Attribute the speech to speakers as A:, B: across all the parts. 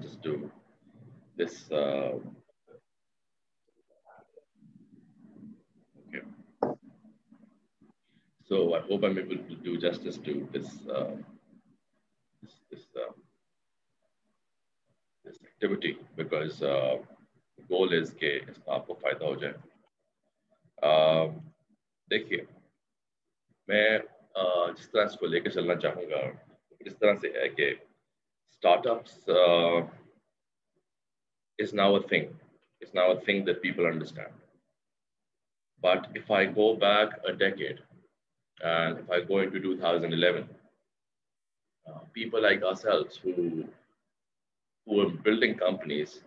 A: justice to this. Okay. So I hope I'm able to do justice to this this, this activity, because the goal is कि इसका आपको फायदा हो जाए. देखिए, मैं जिस तरह इसको लेकर चलना चाहूँगा इस तरह से है कि startups is now a thing. It's now a thing that people understand. But if I go back a decade, and if I go into 2011, people like ourselves who were building companies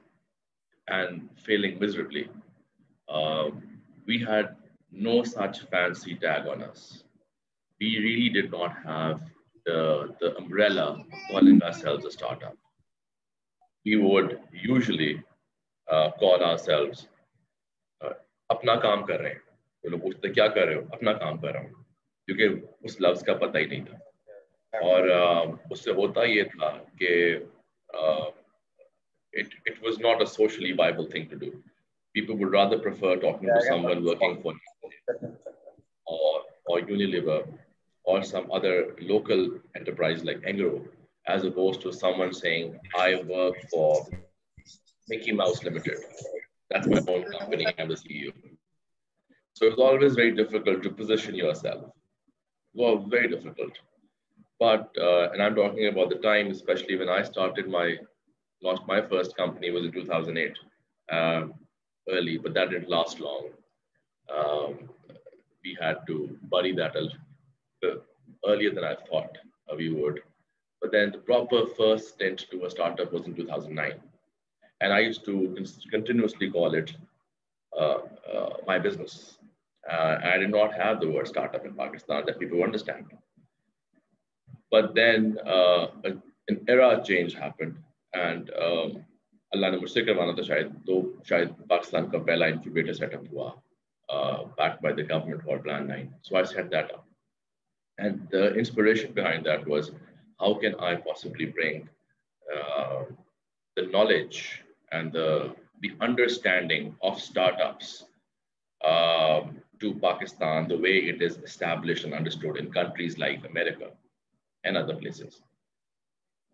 A: and failing miserably, we had no such fancy tag on us. We really did not have the umbrella of calling ourselves a startup. We would usually call ourselves अपना काम कर रहे हैं. तो लोग पूछते क्या कर रहे हो? अपना काम कर रहा हूँ, क्योंकि उस लफ्ज का पता ही नहीं था. और उससे होता ये था कि it was not a socially viable thing to do. People would rather prefer talking to someone working for or Unilever or some other local enterprise like Engro, as opposed to someone saying, I work for Mickey Mouse Limited. That's my own company, I'm the CEO. So it's always very difficult to position yourself. Well, very difficult. But, and I'm talking about the time, especially when I started launched my first company was in 2008, early, but that didn't last long. We had to bury that earlier than I thought we would. But then the proper first stint to a startup was in 2009. And I used to continuously call it my business. I did not have the word startup in Pakistan that people understand. But then an era change happened, and Allah ne mujhse karwana tha shayad Pakistan ka pehla incubator setup hua, backed by the government called Plan 9. So I set that up. And the inspiration behind that was, how can I possibly bring the knowledge and the understanding of startups to Pakistan the way it is established and understood in countries like America and other places.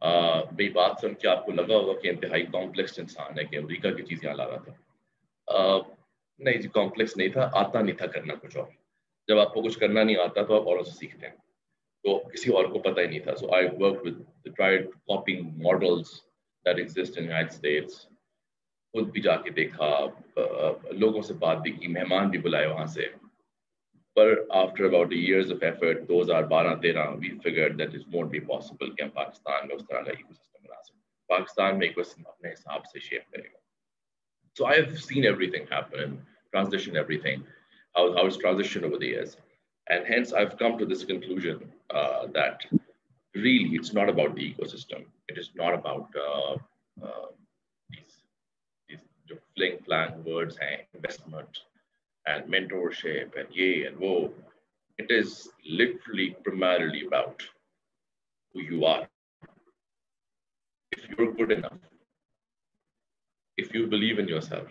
A: मेरी बात सुन के आपको लगा होगा कि इंतहाई complex इंसान है कि अमेरिका की चीज़ें ला रहा था. नहीं जी, कॉम्प्लेक्स नहीं था, आता नहीं था करना कुछ और. जब आपको कुछ करना नहीं आता तो आप औरों से सीखते हैं, तो किसी और को पता ही नहीं था. So I worked with tried copying models that exist in the United States. खुद भी जाके देखा, लोगों से बात भी की, मेहमान भी बुलाए वहाँ से. But after about years of effort, 2012-13, we figured that it won't be possible कि हम पाकिस्तान में उस तरह का ecosystem बना सकें. पाकिस्तान में ecosystem अपने हिसाब से shape करेगा. So I've seen everything happen and transition everything, how it's transitioned over the years. And hence I've come to this conclusion that really it's not about the ecosystem. It is not about these fling flang words and investment and mentorship and yay and whoa. It is literally primarily about who you are. If you're good enough, if you believe in yourself,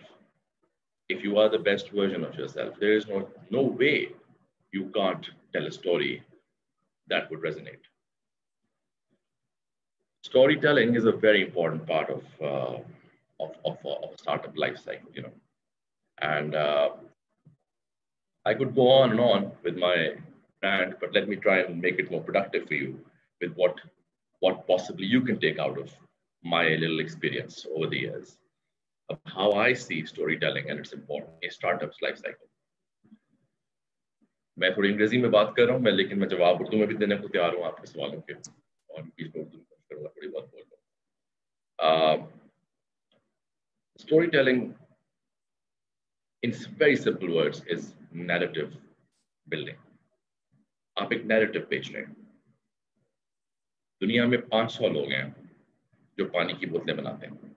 A: if you are the best version of yourself, there is no way you can't tell a story that would resonate. Storytelling is a very important part of a startup life cycle, you know. And I could go on and on with my brand, but let me try and make it more productive for you with what possibly you can take out of my little experience over the years of how I see storytelling and its importance in startups life cycle. मैं थोड़ी अंग्रेजी में बात कर रहा हूँ, लेकिन मैं जवाब उर्दू में भी देने को तैयार हूँ आपके सवालों के, और बीच में उर्दू में करूँगा, थोड़ी बहुत बोल रहा हूँ. Storytelling, in very simple words, is narrative building. आप एक narrative बेच रहे हैं. दुनिया में 500 लोग हैं जो पानी की बोतलें बनाते हैं.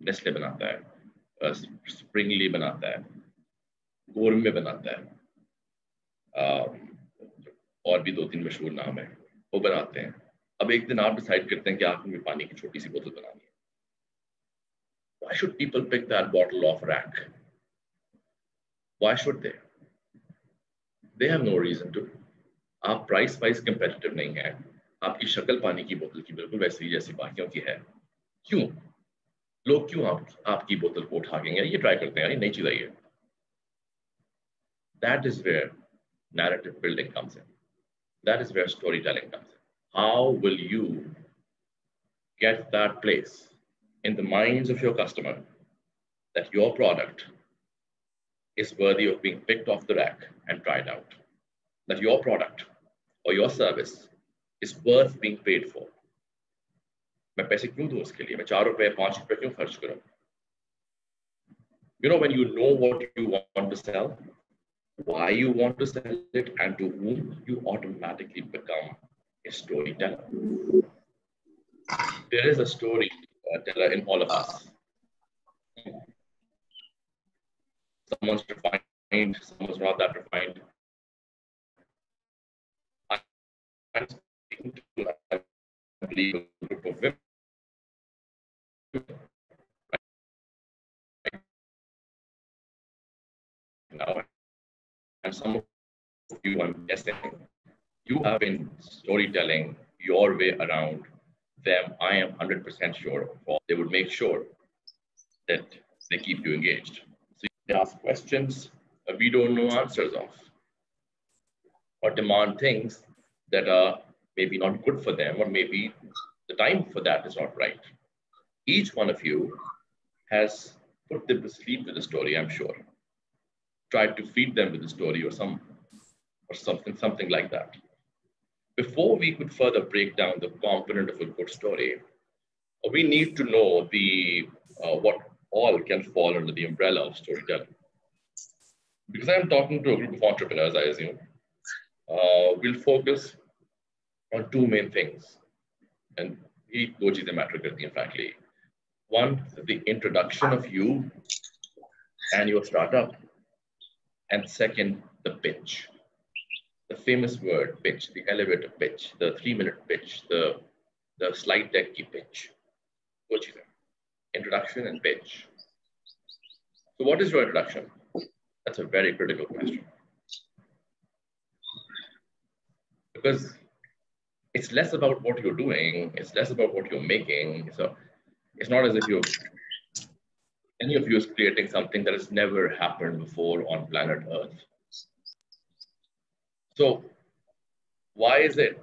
A: नेस्ले बनाता है, स्प्रिंगली बनाता है, गोरमे बनाता है, और भी 2-3 मशहूर नाम है, वो बनाते हैं. अब एक दिन आप डिसाइड करते हैं कि आपको पानी की छोटी सी बोतल बनानी है. Why should people pick that bottle off rack? Why should they? They have no reason to. आप प्राइस वाइज कंपेटिटिव नहीं है, आपकी शक्ल पानी की बोतल की बिल्कुल वैसी ही जैसी बाकियों की है। क्यों लोग क्यों आपकी बोतल को उठाएंगे, ये ट्राई करते हैं, ये नई चीज आई है। That is where narrative building comes in. That is where storytelling comes in. How will you get that place in the minds of your customer that your product is worthy of being picked off the rack and tried out? That your product or your service is worth being paid for. मैं पैसे क्यों दूं उसके लिए? मैं 4 रुपए 5 रुपए क्यों खर्च करूं? You know, when you know what you want to sell, why you want to sell it, and to whom, you automatically become a storyteller. There is a story teller in all of us. Someone's refined, someone's not that refined. I'm speaking to, I believe, a group of women. Right now, and some of you, I'm guessing, you have been storytelling your way around them. I am 100% sure they would make sure that they keep you engaged. So they ask questions we don't know answers of, or demand things that are maybe not good for them, or maybe the time for that is not right. Each one of you has put them to sleep with a story, I'm sure. Tried to feed them with a story or something like that. Before we could further break down the component of a good story, we need to know the what all can fall under the umbrella of storytelling. Because I'm talking to a group of entrepreneurs, I assume, we'll focus on 2 main things. And each दो चीजें matter करती हैं, frankly. One, the introduction of you and your startup. And second, the pitch. The famous word, pitch, the elevator pitch, the 3-minute pitch, the slide deck की pitch. दो चीजें, introduction and pitch. So what is your introduction? That's a very critical question. Because it's less about what you're doing, it's less about what you're making. So it's not as if any of you is creating something that has never happened before on planet Earth. So why is it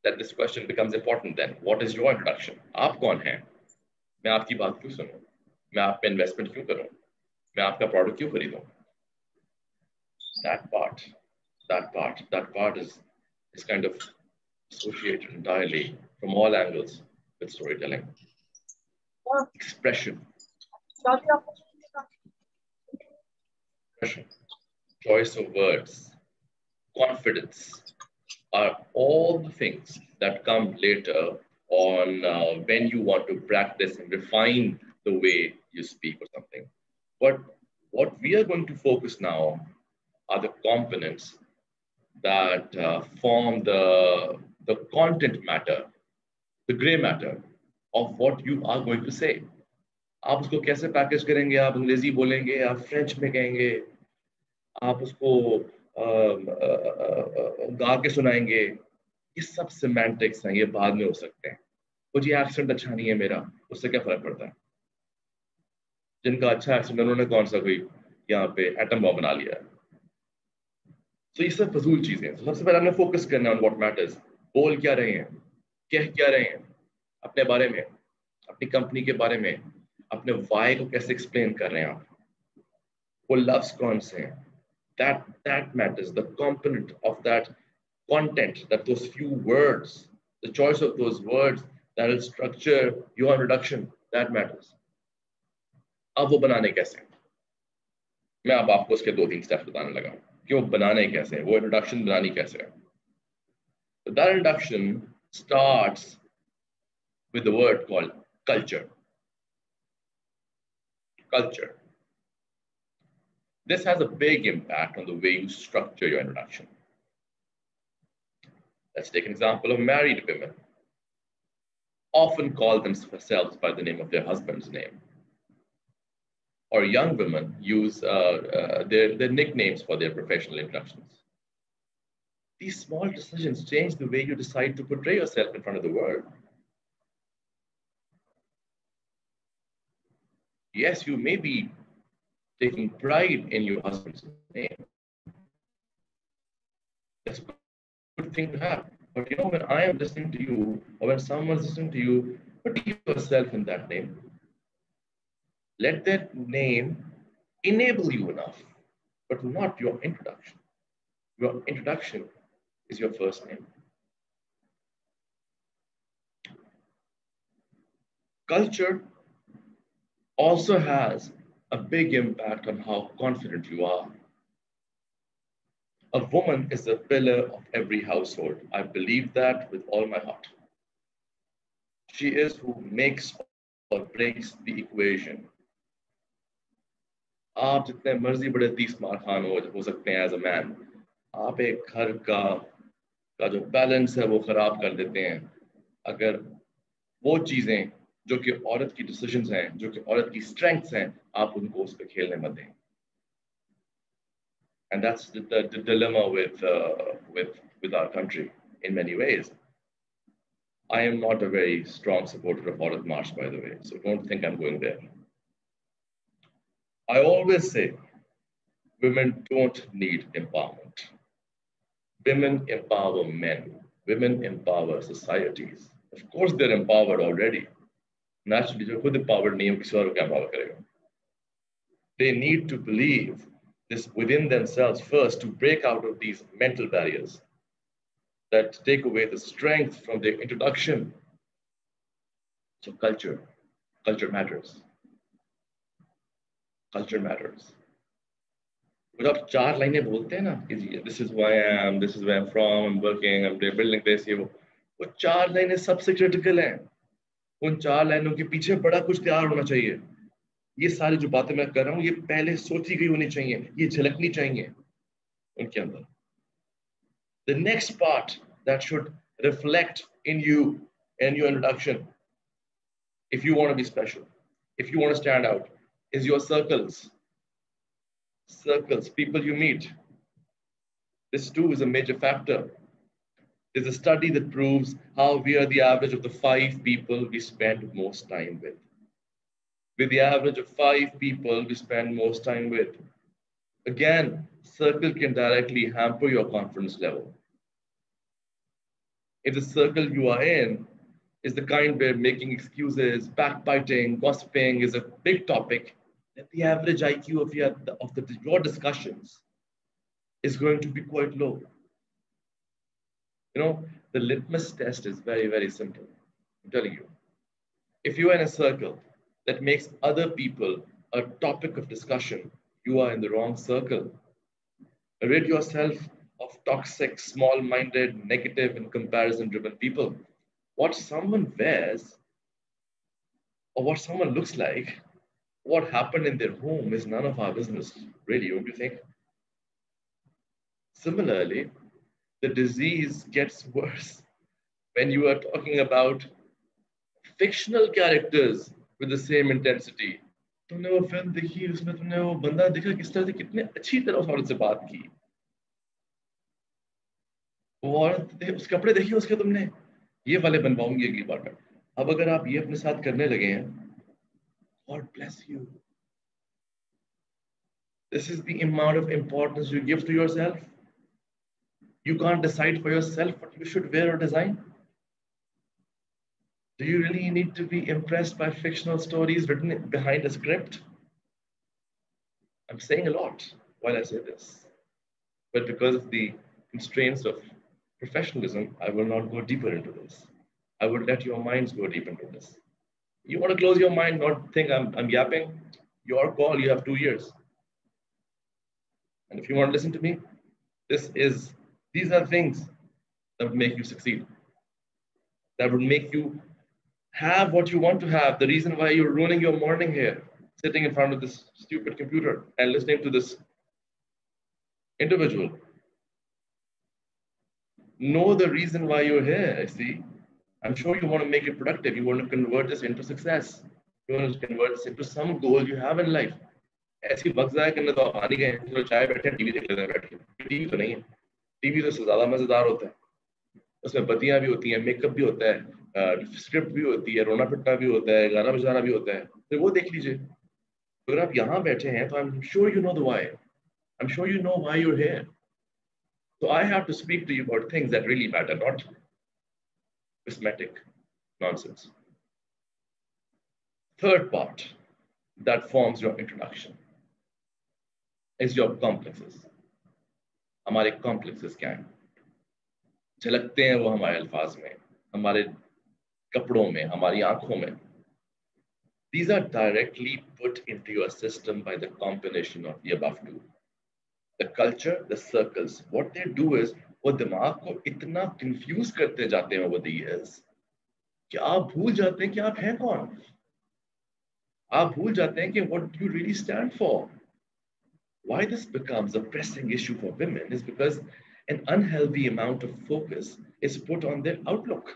A: that this question becomes important then? What is your introduction? आप कौन हैं? मैं आपकी बात क्यों सुनूं? मैं आप पे investment क्यों करूं? मैं आपका product क्यों खरीदूं? That part is kind of associated entirely from all angles with storytelling. Expression, choice of words, confidence are all the things that come later on when you want to practice and refine the way you speak or something. But what we are going to focus now are the components that form the content matter, the gray matter of what you are going to say. आप उसको कैसे package करेंगे? आप अंग्रेजी बोलेंगे, आप French में कहेंगे, आप उसको गा के सुनाएंगे, ये सब सिमेंटिक्स हैं, ये बाद में हो सकते हैं। तो जी एक्सेंट अच्छा नहीं है मेरा, उससे क्या फर्क पड़ता है? जिनका अच्छा एक्सेंट, उन्होंने कौन सा कोई यहाँ पे एटम बॉम्ब बना लिया है? तो ये सब फजूल चीजें हैं। तो सबसे पहले हमने फोकस करना ऑन व्हाट मैटर्स। बोल क्या रहे हैं, कह क्या रहे हैं अपने बारे में, अपनी कंपनी के बारे में, अपने वाई को कैसे एक्सप्लेन कर रहे हैं आप, वो लव्स कौन से हैं, that matters. The component of that content, that those few words, the choice of those words that will structure your introduction, that matters. अब वो बनाने कैसे, मैं अब आपको उसके 2-3 स्टेप्स बताने लगा कि वो बनाने कैसे, वो इंट्रोडक्शन बनानी कैसे है. So that introduction starts with the word called culture. Culture. This has a big impact on the way you structure your introduction. Let's take an example of married women. Often call themselves by the name of their husband's name. or young women use their nicknames for their professional introductions. These small decisions change the way you decide to portray yourself in front of the world. Yes, you may be taking pride in your husband's name. That's a good thing to have. But you know, when I am listening to you, or when someone's listening to you, put yourself in that name. Let that name enable you enough, but not your introduction. Your introduction is your first name. Culture also has a big impact on how confident you are. A woman is the pillar of every household. I believe that with all my heart. She is who makes or breaks the equation. आप जितने मर्जी बड़े 30 मार खान हो सकते हैं as a man, आप एक घर का जो बैलेंस है वो खराब कर देते हैं अगर वो चीजें जो कि औरत की डिसीजंस हैं, जो कि औरत की स्ट्रेंथ्स हैं, आप उनको उस पर खेलने मत दें. And that's the dilemma with our country in many ways. I am not a very strong supporter of Aurat March, by the way, so don't think I'm going there. I always say women don't need empowerment. Women empower men. Women empower societies. Of course, they're empowered already. Naturally, जो खुद empowered नहीं हो किसी और को क्या empower करेगा? They need to believe this within themselves first to break out of these mental barriers that take away the strength from their introduction. So culture matters. Culture matters. जब आप 4 लाइनें बोलते हैं ना कि this is who I am, this is where I'm from, I'm working, I'm building this, ये वो 4 लाइनें सबसे critical हैं. उन 4 लाइनों के पीछे बड़ा कुछ तैयार होना चाहिए. ये सारी जो बातें मैं कर रहा हूँ ये पहले सोची गई होनी चाहिए, ये झलकनी चाहिए उनके अंदर. The next part that should reflect in you and your introduction, if you want to be special, if you want to stand out, is your circles. Circles, people you meet. This too is a major factor. There's a study that proves how we are the average of the 5 people we spend most time with. With the average of 5 people we spend most time with. Again, circle can directly hamper your confidence level. If the circle you are in is the kind where making excuses, backbiting, gossiping is a big topic, then the average IQ of your discussions is going to be quite low. You know, the litmus test is very, very simple. I'm telling you. If you are in a circle that makes other people a topic of discussion, you are in the wrong circle. Rid yourself of toxic, small-minded, negative, and comparison-driven people. What someone wears or what someone looks like, what happened in their home is none of our business, really, don't you think? Similarly, the disease gets worse when you are talking about fictional characters with the same intensity. तुमने वो film देखी, उसमें तुमने वो बंदा देखा किस तरह से कितने अच्छी तरह उस औरत से बात की. वो औरत उस कपड़े देखिए उसके, तुमने ये वाले बनवाऊंगी अगली बार में. अब अगर आप ये अपने साथ करने लगे हैं, God bless you. This is the amount of importance you give to yourself. You can't decide for yourself what you should wear or design. Do you really need to be impressed by fictional stories written behind a script? I'm saying a lot while I say this. But because of the constraints of professionalism, I will not go deeper into this. I would let your minds go deep into this. You want to close your mind, not think I'm yapping? Your call, you have 2 years. And if you want to listen to me, these are things that would make you succeed. That would make you have what you want to have. The reason why you're ruining your morning here, sitting in front of this stupid computer and listening to this individual. Know the reason why you're here, see? I'm sure you want to make it productive. You want to convert this into success. You want to convert this into some goal you have in life. ऐसी वक्त ज़ाया करने तो आप आ नहीं गए, चलो चाय बैठे टीवी देख लेते हैं बैठ के। टीवी तो नहीं है, टीवी तो ज़्यादा मज़ेदार होता है, उसमें बत्तियां भी होती हैं, मेकअप भी होता है, स्क्रिप्ट भी होती है, रोना पिटना भी होता है, गाना बजाना भी होता है, फिर वो देख लीजिए। अगर आप यहाँ बैठे हैं तो I am sure you know the why, I am sure you know why you are here. So I have to speak to you about things that really matter, not cosmetic nonsense. Third part that forms your introduction is your complexes. हमारे complexes क्या हैं? झलकते हैं वो हमारे अल्फाज में, हमारे कपड़ों में, हमारी आंखों में. These are directly put into your system by the combination of the above two. The culture, the circles. What they do is वो दिमाग को इतना confuse करते जाते हैं over the years कि आप भूल जाते हैं कि आप हैं कौन. आप भूल जाते हैं कि what do you really stand for. Why this becomes a pressing issue for women is because an unhealthy amount of focus is put on their outlook,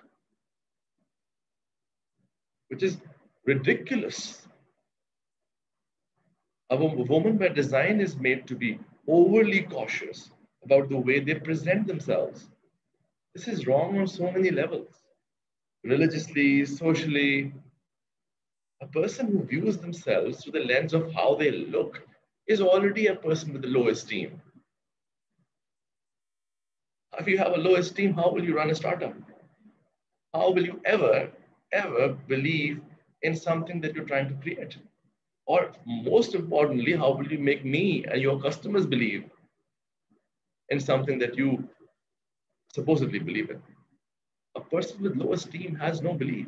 A: which is ridiculous. A woman by design is made to be overly cautious about the way they present themselves. This is wrong on so many levels. Religiously, socially, a person who views themselves through the lens of how they look is already a person with a low esteem. If you have a low esteem, how will you run a startup? How will you ever believe in something that you're trying to create? Or most importantly, how will you make me and your customers believe in something that you supposedly believe in? A person with low esteem has no belief.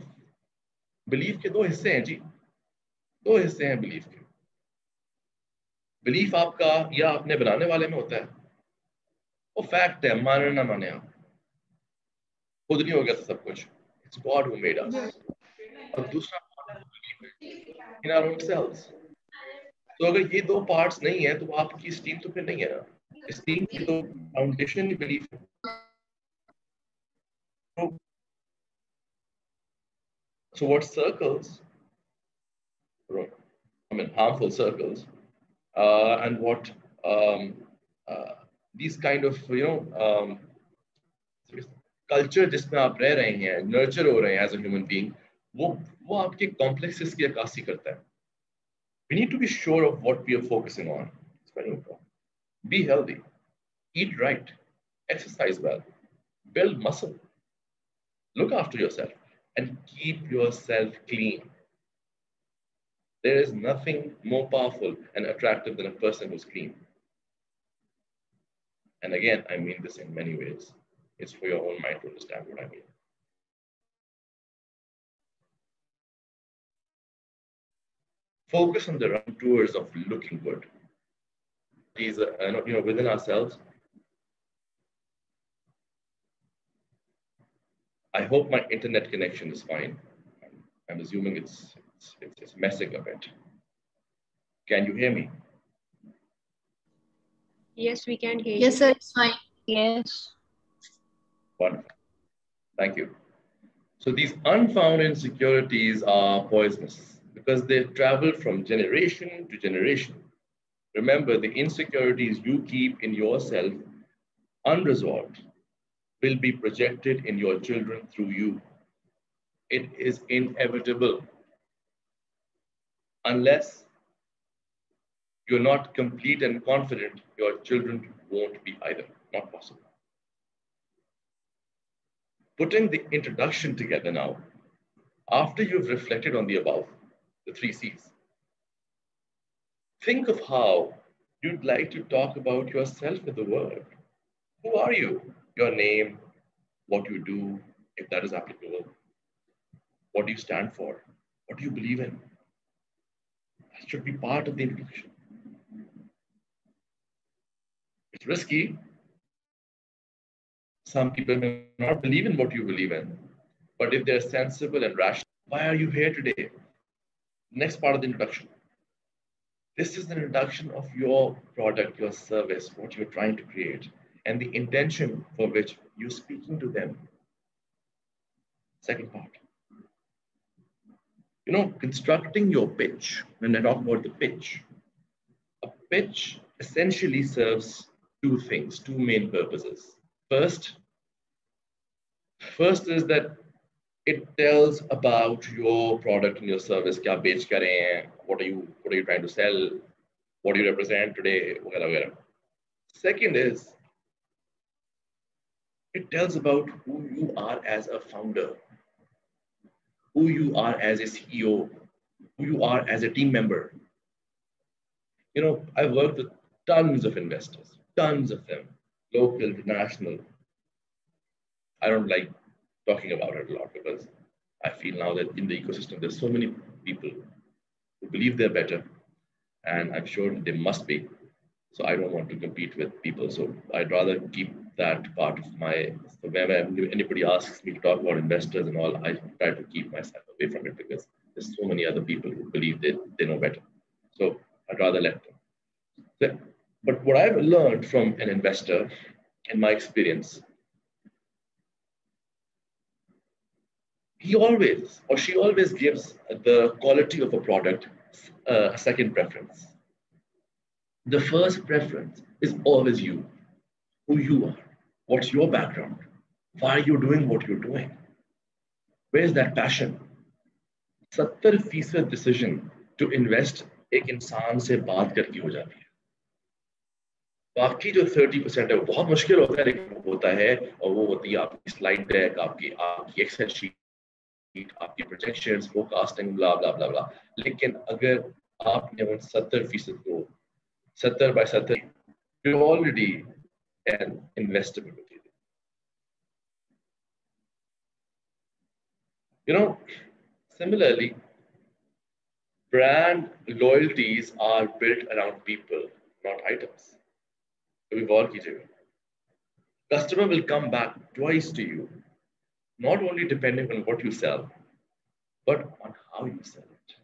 A: Belief के दो हिस्से हैं जी, दो हिस्से हैं belief के. Belief आपका या अपने बनाने वाले में होता है, वो fact है, माने ना माने आप, खुद नहीं हो गया था सब कुछ. It's God who made us. और दूसरा in our own selves. तो अगर ये दो parts नहीं है तो आपकी esteem तो फिर नहीं है ना. Esteem की तो foundation ही belief है. So what circles, I mean harmful circles, and what these kind of culture जिसमें आप रह रहे हैं, nurture हो रहे हैं as a human being, वो आपके complexes की अक्कासी करता है. We need to be sure of what we are focusing on. It's very important. Be healthy, eat right, exercise well, build muscle, look after yourself, and keep yourself clean. There is nothing more powerful and attractive than a person who's clean. And again, I mean this in many ways. It's for your own mind to understand what I mean. Focus on the contours of looking good. These are, within ourselves. I hope my internet connection is fine. I'm assuming it's messing a bit. Can you hear me?
B: Yes, we can hear you.
C: Yes, sir, it's fine.
B: Yes.
A: Wonderful. Thank you. So these unfound insecurities are poisonous because they travel from generation to generation. Remember, the insecurities you keep in yourself unresolved will be projected in your children through you. It is inevitable. Unless you're not complete and confident, your children won't be either. Not possible. Putting the introduction together now, after you've reflected on the above, the 3 C's, think of how you'd like to talk about yourself in the world. Who are you? Your name, what you do, if that is applicable. What do you stand for? What do you believe in? That should be part of the introduction. It's risky. Some people may not believe in what you believe in, but if they're sensible and rational, why are you here today? Next part of the introduction. This is an introduction of your product, your service, what you're trying to create, and the intention for which you're speaking to them. Second part. Constructing your pitch, when I talk about the pitch, pitch essentially serves two things, two main purposes. First is that it tells about your product and your service. क्या बेच क्या रहे हैं? What are you trying to sell? What do you represent today? वगैरह वगैरह. Second is it tells about who you are as a founder, who you are as a CEO, who you are as a team member. You know, I've worked with tons of investors, tons of them, local, international. I don't like talking about it a lot because I feel now that in the ecosystem, there's so many people who believe they're better, and I'm sure they must be. So I don't want to compete with people. So I'd rather keep that part of my, so whenever anybody asks me to talk about investors and all, I try to keep myself away from it because there's so many other people who believe they know better. So I'd rather let them. So, but what I've learned from an investor, in my experience, he always or she always gives the quality of a product a second preference. The first preference is always you, who you are, what's your background, why are you doing what you're doing, where's that passion. 70% decision to invest एक इंसान से बात करके हो जाती है. बाकी जो 30% है वो बहुत मुश्किल होता है, लेकिन होता है, और वो होती है आपकी स्लाइड डेक, आपकी एक्सेल शीट, आपकी प्रोजेक्शंस, फोरकास्टिंग, ब्ला ब्ला ब्ला ब्ला. लेकिन अगर आपने उन 70% को 70 by 70, you're already an investable material. You know, similarly, brand loyalties are built around people, not items. Customer will come back twice to you, not only depending on what you sell, but on how you sell it.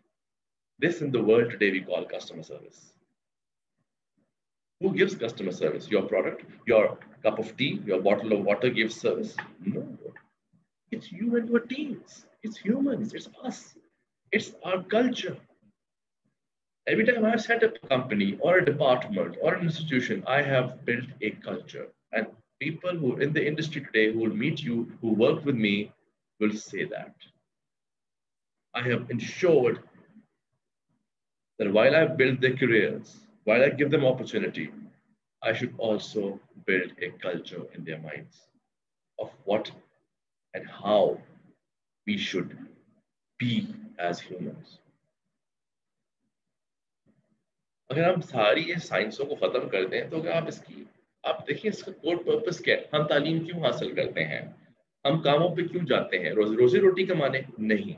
A: This in the world today we call customer service. Who gives customer service? Your product, your cup of tea, your bottle of water gives service? No. It's you and your teams. It's humans. It's us. It's our culture. Every time I've set up a company or a department or an institution, I have built a culture. And people who in the industry today who will meet you, who work with me, will say that. I have ensured that while I build their careers, while I give them opportunity, I should also build a culture in their minds of what and how we should be as humans. अगर हम सारी ये साइंसों को खत्म कर दें तो आप देखिए इसका कोर पर्पस क्या है. हम तालीम क्यों हासिल करते हैं? हम कामों पे क्यों जाते हैं? रोजी रोटी कमाने नहीं.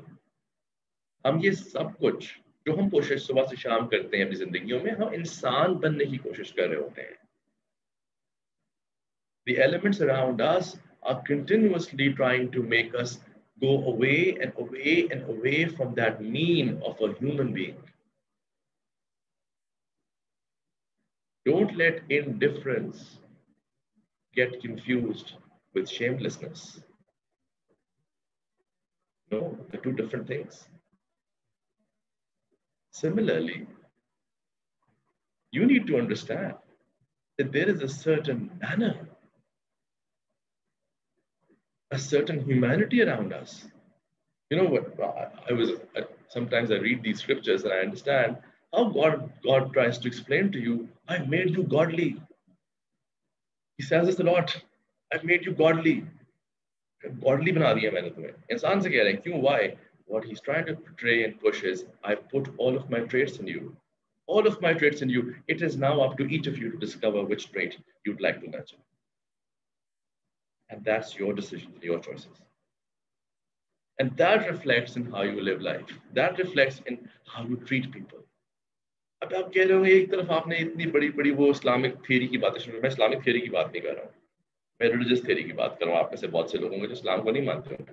A: हम ये सब कुछ जो हम कोशिश सुबह से शाम करते हैं अपनी जिंदगियों में, हम इंसान बनने की कोशिश कर रहे होते हैं. The elements around us are continuously trying to make us go away and away and away from that mean of a human being. Don't let indifference get confused with shamelessness. No, they're two different things. Similarly, you need to understand that there is a certain manner, a certain humanity around us. You know what? Sometimes I read these scriptures and I understand how God tries to explain to you, I've made you godly. He says this a lot. I've made you godly. Godly बना दिया मैंने तुम्हें. इंसान से कह रहे हैं क्यों? Why? What he's trying to portray and push is, I've put all of my traits in you. All of my traits in you. It is now up to each of you to discover which trait you'd like to nurture. And that's your decision, your choices. And that reflects in how you live life. That reflects in how you treat people. अब आप कह रहे होंगे एक तरफ आपने इतनी बड़ी बड़ी वो इस्लामिक थ्योरी की बातें सुनी. मैं इस्लामिक थ्योरी की बात नहीं कर रहा हूँ, मैं रिलीजियस थ्योरी की बात कर रहा हूँ. आप में से बहुत से लोग होंगे जो इस्लाम को नहीं मानते होंगे,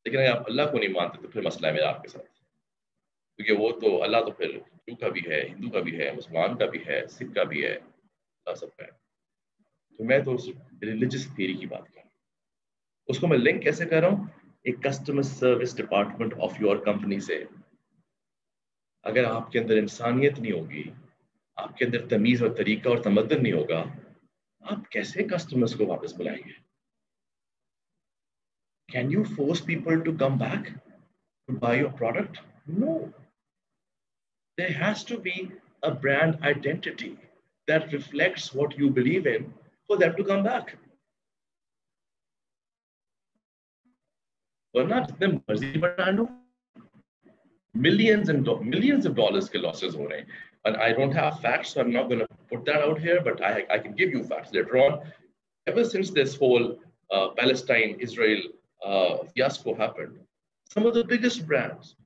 A: लेकिन अगर आप अल्लाह को नहीं मानते तो फिर मसला है मेरा आपके साथ, क्योंकि वो तो अल्लाह तो फिर हिंदू का भी है, हिंदू का भी है, मुसलमान का भी है, सिख का भी है, सबका है. तो मैं तो रिलीजियस थ्योरी की बात कर रहा हूँ. उसको मैं लिंक कैसे कर रहा हूँ? एक customer service department of your company से. अगर आपके अंदर इंसानियत नहीं होगी, आपके अंदर तमीज और तरीका और तमद्दुन नहीं होगा, आप कैसे कस्टमर्स को वापस बुलाएंगे? Can you force people to come back to buy your product? No. There has to be a brand identity that reflects what you believe in for them to come back. वरना जितने मर्जी brand हो, millions of dollars के losses हो रहे हैं. And I don't have facts, so I'm not going to put that out here, but I can give you facts later on. Ever since this whole Palestine-Israel fiasco happened, some of the biggest brands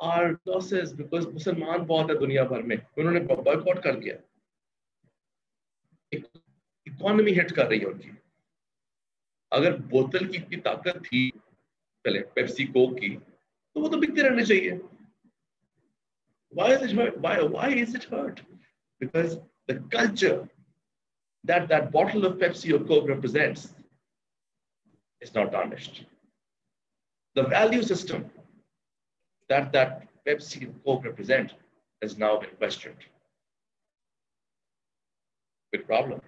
A: are losses because मुसलमान बहुत है दुनिया भर में, उन्होंने boycott कर दिया. Economy hit कर रही है उनकी. अगर बोतल की इतनी ताकत थी पहले पेप्सी कोक की, तो वो तो बिकते रहने चाहिए. Why is it hurt? Why is it hurt? Because the culture that bottle of Pepsi or Coke represents is not tarnished. The value system that Pepsi and Coke represent has now been questioned. Big problem.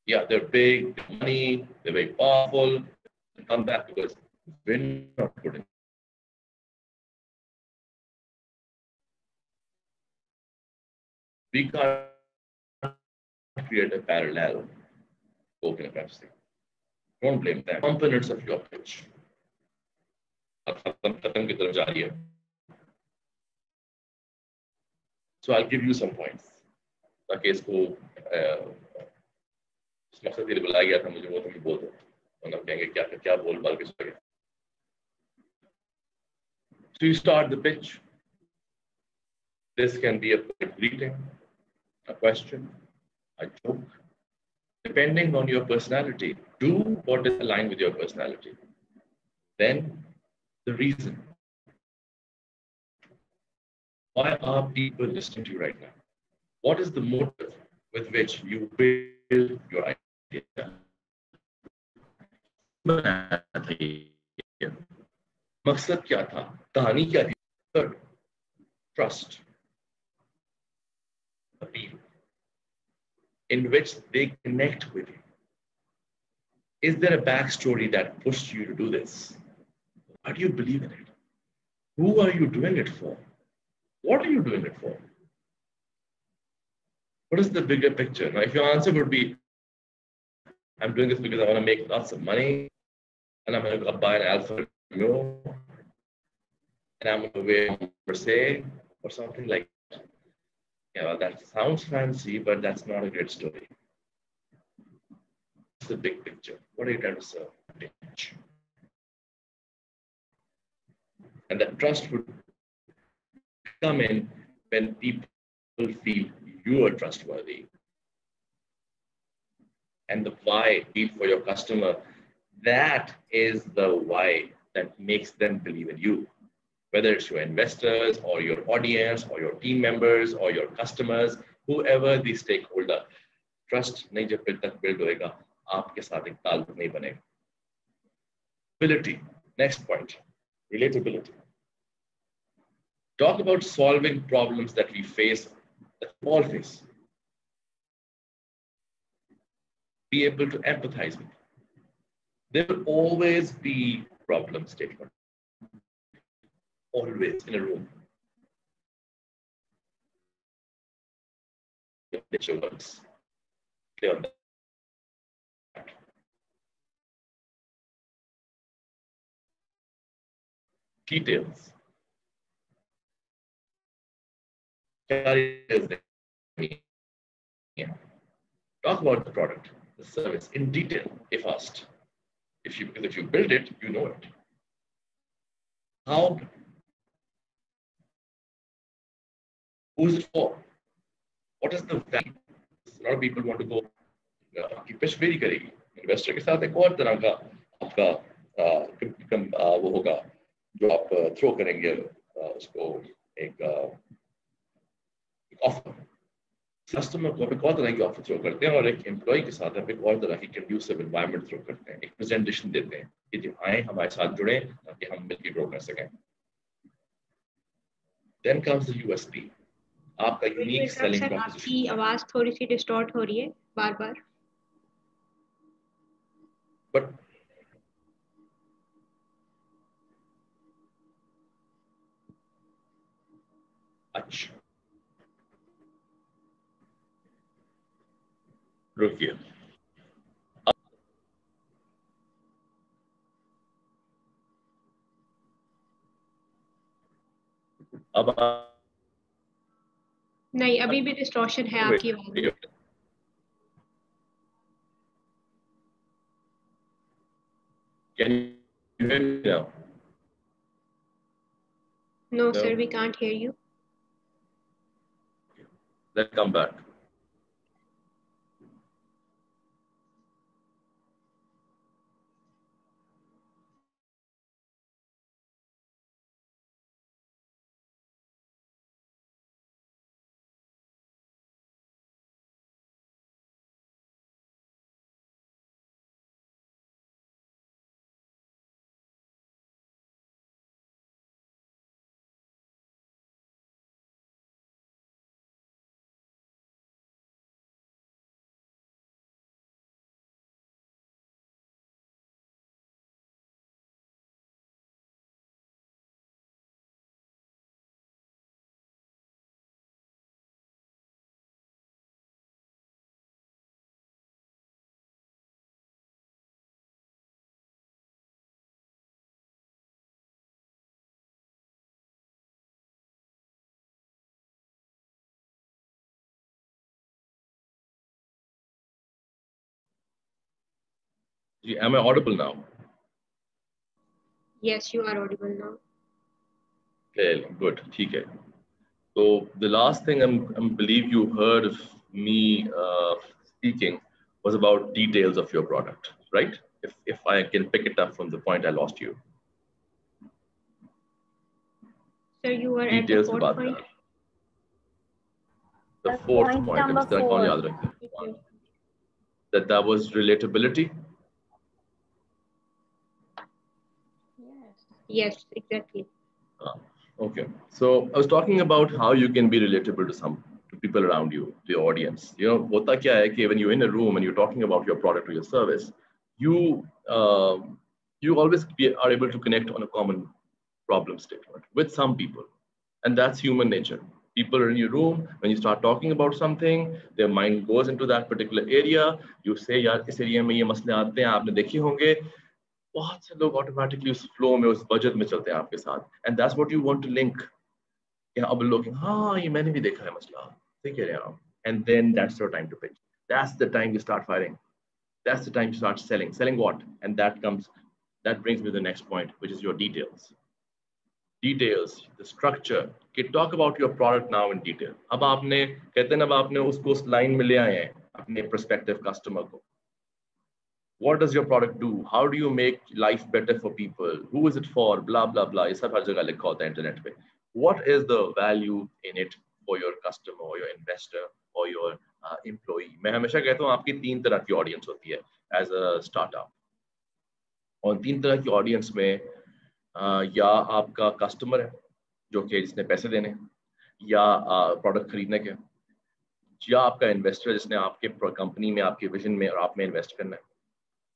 A: Yeah, they're big, money, they're very powerful. They come back because we're not good enough. We can't create a parallel Coke and Pepsi. Don't blame them. Components of your pitch. So I'll give you some points. ताकि इसको इस मकसद के लिए बुलाया गया था मुझे, वो तुम बोल दो, वरना कहेंगे क्या क्या बोल बाल के सो गए. So you start the pitch. This can be a greeting, a question, a joke, depending on your personality. Do what is aligned with your personality. Then the reason. Why are people listening to you right now? What is the motive with which you build your idea? मकसद क्या था? कहानी क्या थी? Third, trust. Appeal. In which they connect with you. Is there a backstory that pushed you to do this? Why do you believe in it? Who are you doing it for? What are you doing it for? What is the bigger picture? Now, if your answer would be, I'm doing this because I want to make lots of money, and I'm going to go buy an Alfa Romeo, and I'm going to wear Mercedes or something like that. Yeah, well, that sounds fancy, but that's not a great story. It's the big picture. What are you trying to serve? And that trust would come in when people feel you are trustworthy. And the why feel for your customer, that is the why that makes them believe in you. Whether it's your investors or your audience or your team members or your customers, whoever the stakeholder, trust नहीं जब तक build होएगा, आपके साथ एक ताल्लुक नहीं बनेगा. Ability. Next point, relatability. Talk about solving problems that we face, that we all face. Be able to empathize with. There will always be problem statement. Always in a room. Your words. Clear on that. Details. Talk about the product, the service in detail if asked. Because if you build it, you know it. How? Who is it for? What is the value? A lot of people want to go. आपकी pitch vary करेगी. Investor के साथ एक और तरह का आपका वो होगा जो आप थ्रो करेंगे उसको एक ऑफर. कस्टमर को एक और तरह की ऑफर थ्रो करते हैं और एक एम्प्लॉय के साथ आप एक और तरह की कंड्यूसिव एनवायरनमेंट थ्रो करते हैं. एक प्रेजेंटेशन देते हैं कि आए हमारे साथ जुड़े ताकि हम मिलकर ग्रो कर सकें. Then comes the USP. आपका unique selling proposition.
B: आपकी आवाज थोड़ी सी डिस्टॉर्ट हो रही है बार बार.
A: But अच्छा, रुकिए. अब
B: नहीं, अभी भी डिस्टॉर्शन है आपकी आवाज में.
A: Can you hear me now?
B: No, sir, we can't hear you.
A: Let's come back. Am I audible now?
B: Yes, you are audible now.
A: Clearly, good. ठीक है. So the last thing I believe you heard of me speaking was about details of your product, right? If I can pick it up from the point I lost you.
B: Sir, you were
A: Details
B: at the fourth point.
A: The fourth point.
C: Number 4.
A: That was relatability.
B: Yes, exactly.
A: Okay. So I was talking about how you can be relatable to people around you, the audience. You know, hota kya hai ki when you're in a room and you're talking about your product or your service, you always are able to connect on a common problem statement with some people, and that's human nature. People are in your room. When you start talking about something, their mind goes into that particular area. You say, "यार इस area में ये मसले आते हैं, आपने देखे होंगे." बहुत से लोग ऑटोमेटिकली उस फ्लो में, उस बजट में चलते हैं आपके साथ, and that's what you want to link. अब लोग, हाँ ये मैंने भी देखा है मसला, सही कह रहे हैं आप, and then that's your time to pitch. That's the time you start firing. That's the time you start selling. Selling what? And that brings me to the next point, which is your details. Details, the structure. Okay, talk about your product now in detail. अब आपने कहते हैं अब आपने उसको उस line में ले आए हैं अपने prospective customer को. What does your product do? How do you make life better for people? Who is it for? Blah blah blah. ये सब हर जगह लिखा होता है इंटरनेट पे. What is the value in it for your customer or your investor or your employee? मैं हमेशा कहता हूँ आपकी 3 तरह की ऑडियंस होती है as a startup. और 3 तरह की ऑडियंस में या आपका कस्टमर है जो कि जिसने पैसे देने, या प्रोडक्ट खरीदने के, या आपका इन्वेस्टर जिसने आपके कंपनी में, आपके विजन में और आप में इन्वेस्ट करना है,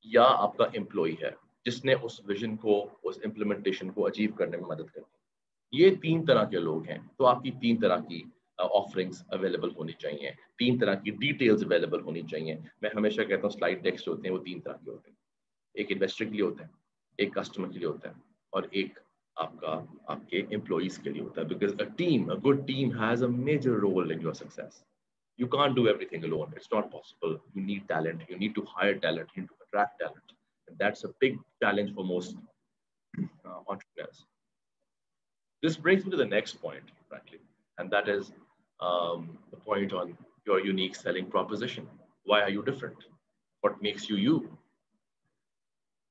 A: या आपका एम्प्लॉई है जिसने उस विजन को, उस इम्प्लीमेंटेशन को अचीव करने में मदद करनी. ये 3 तरह के लोग हैं. तो आपकी 3 तरह की ऑफरिंग्स अवेलेबल होनी चाहिए, 3 तरह की डिटेल्स अवेलेबल होनी चाहिए. मैं हमेशा कहता हूँ स्लाइड डेक्स होते हैं वो 3 तरह के होते हैं. एक इन्वेस्टर के लिए होता है, एक कस्टमर के लिए होता है, और एक आपके एम्प्लॉइज के लिए होता है. Because a good team has a major role in your success. You can't do everything alone. It's not possible. You need talent. You need to hire talent. You need to attract talent. And that's a big challenge for most entrepreneurs. This brings me to the next point, frankly, and that is the point on your unique selling proposition. Why are you different? What makes you you?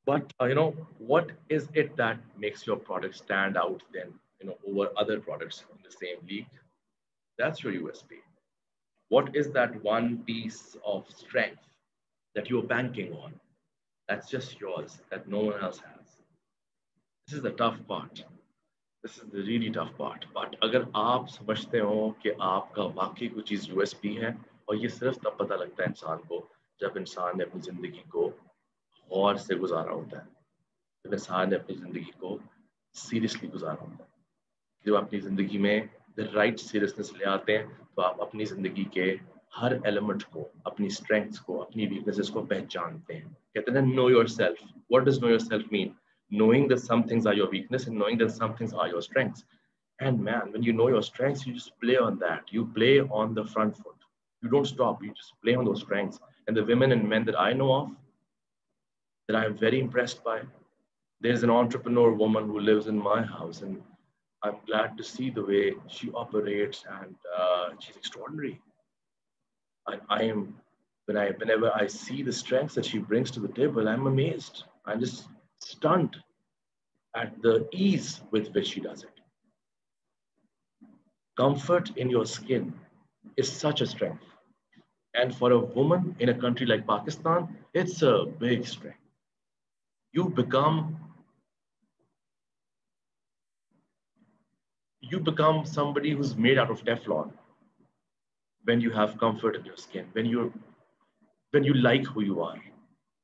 A: But what is it that makes your product stand out then, over other products in the same league? That's your USP. What is that one piece of strength that you're banking on that's just yours, that no one else has? This is the tough part. This is the really tough part. But अगर आप समझते हो कि आपका वाकई कोई चीज़ USP है, और ये सिर्फ तब पता लगता है इंसान को जब इंसान ने अपनी ज़िंदगी को गौर से गुजारा होता है, जब इंसान ने अपनी ज़िंदगी को सीरियसली गुजारा होता है, जब अपनी ज़िंदगी में द राइट सीरियसनेस ले आते हैं, तो आप अपनी ज़िंदगी के हर एलिमेंट को, अपनी स्ट्रेंथ्स को, अपनी वीकनेसेस को पहचानते हैं. कहते हैं know your self. What does know your self mean? Knowing that some things are your weakness and knowing that some things are your strengths. And man, when you know your strengths, you just play on that. You play on the front foot. You don't stop. You just play on those strengths. And the women and men that I know of, that I am very impressed by, there's an entrepreneur woman who lives in my house, and I'm glad to see the way she operates, and she's extraordinary. I am whenever I see the strengths that she brings to the table, I'm amazed. I'm just stunned at the ease with which she does it. Comfort in your skin is such a strength. And for a woman in a country like Pakistan, it's a big strength. You become somebody who's made out of Teflon when you have comfort in your skin, when you like who you are.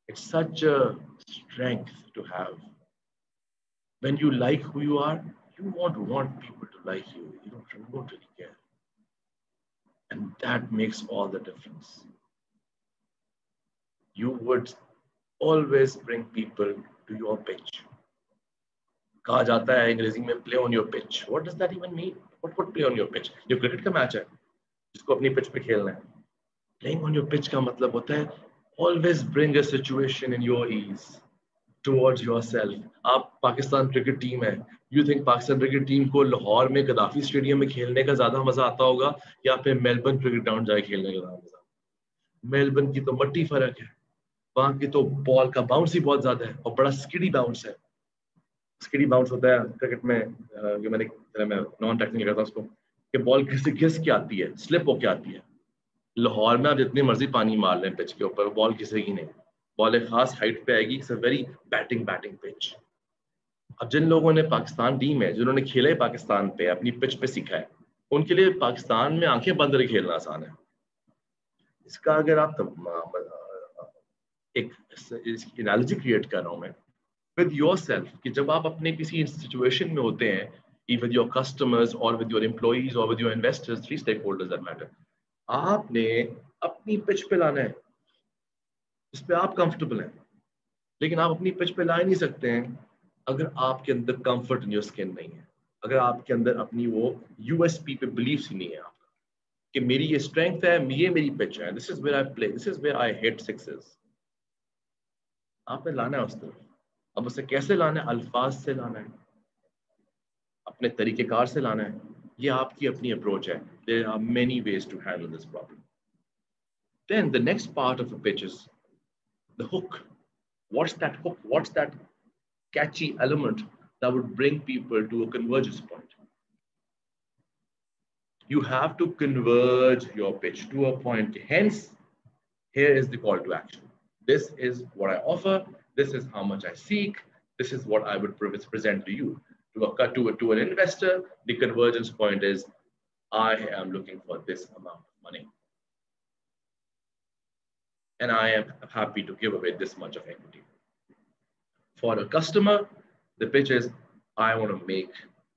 A: It's such a strength to have. When you like who you are, you won't want people to like you. You don't really care. And that makes all the difference. You would always bring people to your pitch. कहा जाता है अंग्रेजी में play on your pitch. What does that even mean? What would play on your pitch? ये cricket का match है जिसको अपनी पिच पे खेलना है. Playing on your pitch का मतलब होता है always bring a situation in your ease towards yourself. आप पाकिस्तान क्रिकेट टीम है. You think Pakistan cricket team को लाहौर में गद्दाफी स्टेडियम में खेलने का ज्यादा मजा आता होगा या फिर मेलबर्न क्रिकेट ग्राउंड जाके खेलने का ज्यादा मजा? मेलबर्न की तो मट्टी फर्क है, वहां की तो बॉल का बाउंस ही बहुत ज्यादा है और बड़ा स्किडी बाउंस है. स्किडी बाउंस होता है क्रिकेट में, ये मैं नॉन टेक्निकल कहता हूँ उसको, कि बॉल घिस के आती है, स्लिप होके आती है. लाहौर में आप जितनी मर्जी पानी मार लें पिच के ऊपर, बॉल घिसेगी नहीं. बॉल एक खास हाइट पे आएगी. It's a very batting pitch. अब जिन लोगों ने पाकिस्तान टीम है, जिन्होंने खेला है पाकिस्तान पे, अपनी पिच पे सीखा है, उनके लिए पाकिस्तान में आंखें बंद करके खेलना आसान है. इसका अगर आप एक एनालॉजी क्रिएट कर रहा हूं मैं with yourself, कि जब आप अपने किसी सिचुएशन में होते हैं, with your customers or with your employees or with your investors, 3 stakeholders that matter, आपने अपनी पिच पे लाना है जिस पे आप कंफर्टेबल हैं. लेकिन आप अपनी पिच पे ला ही नहीं सकते हैं अगर आपके अंदर कंफर्ट इन योर स्किन नहीं है, अगर आपके अंदर अपनी वो यूएसपी पे बिलीफ ही नहीं है आपका कि मेरी ये स्ट्रेंथ है, ये मेरी पिच है, this is where I play, this is where I hit sixes. आपने लाना है उस तरफ. अब उसे कैसे लाना है? अल्फाज से लाना है, अपने तरीकेकार से लाना है. ये आपकी अपनी अप्रोच है. There are many ways to handle this problem. Then the next part of a pitch is the hook. What's that hook? What's that catchy element that would bring people to a convergence point? You have to converge your pitch to a point. Hence, here is the call to action. This is what I offer. This is how much I seek. This is what I would present to you. To an investor, the convergence point is, I am looking for this amount of money. And I am happy to give away this much of equity. For a customer, the pitch is, I want to make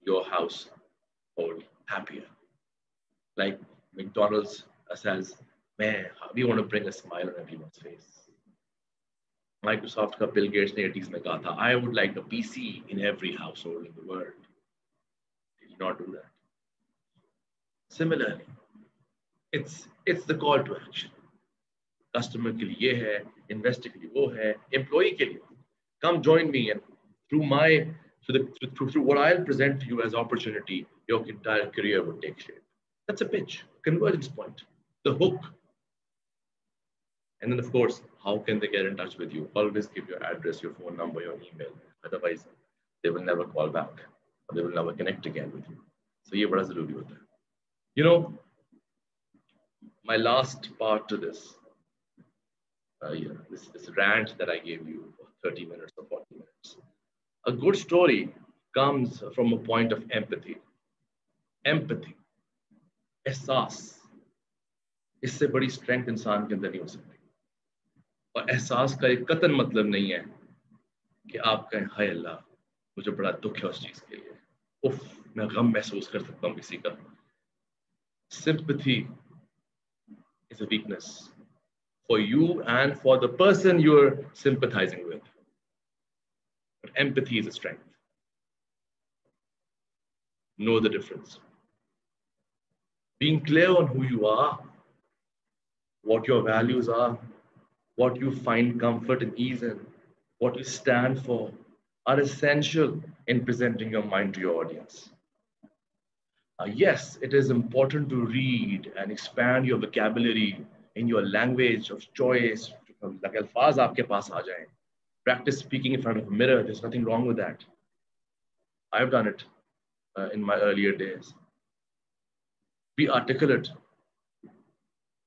A: your household happier. Like McDonald's says, man, we want to bring a smile on everyone's face. Microsoft का Bill Gates ने 80s में कहा था, I would like a PC in every household in the world. Did you not do that? Similarly, it's the call to action. Customer के लिए है, investor के लिए वो है, employee के लिए. Come join me, and through what I'll present to you as opportunity, your entire career would take shape. That's a pitch, convergence point, the hook. And then, of course, how can they get in touch with you? Always give your address, your phone number, your email. Otherwise, they will never call back, or they will never connect again with you. So, ये बड़ा ज़रूरी होता है. You know, my last part to this, this rant that I gave you for 30 minutes or 40 minutes. A good story comes from a point of empathy. Empathy, एहसास, इससे बड़ी strength इंसान के अंदर नहीं हो सकती। और एहसास का एक कतन मतलब नहीं है कि आप कहें हाय अल्लाह मुझे बड़ा दुख है उस चीज के लिए, उफ मैं गम महसूस कर सकता हूँ किसी का। Sympathy is a weakness for you and for the person you're sympathizing with. But empathy is a strength. Know the difference. Being clear on who you are, what your values are, what you find comfort and ease in, what you stand for, are essential in presenting your mind to your audience. Yes, it is important to read and expand your vocabulary in your language of choice. Like alfaz aapke paas aa jaye. Practice speaking in front of a mirror. There's nothing wrong with that. I've done it in my earlier days. Be articulate.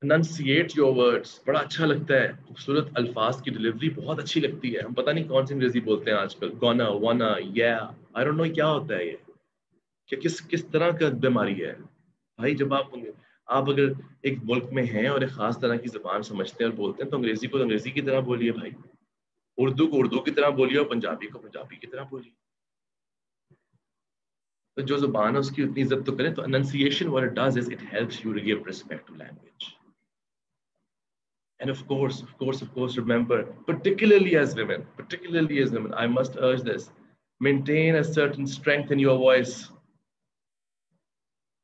A: Enunciate your words. बड़ा अच्छा लगता है, खूबसूरत अल्फाज की delivery बहुत अच्छी लगती है। हम पता नहीं कौन सी अंग्रेजी बोलते हैं आजकल, gonna, wanna, yeah, I don't know क्या होता है ये, कि किस तरह का बीमारी है भाई। जब आप अगर एक मुल्क में हैं और एक खास तरह की जुबान समझते हैं और बोलते हैं, तो अंग्रेजी को अंग्रेजी की तरह बोलिए भाई, उर्दू को उर्दू की तरह बोलिए और पंजाबी को पंजाबी की तरह बोलिए। तो जो जुबान है उसकी उतनी इज्जत तो करें। तो enunciation what it does is it helps you to give respect to language. And of course, remember, particularly as women, I must urge this, maintain a certain strength in your voice.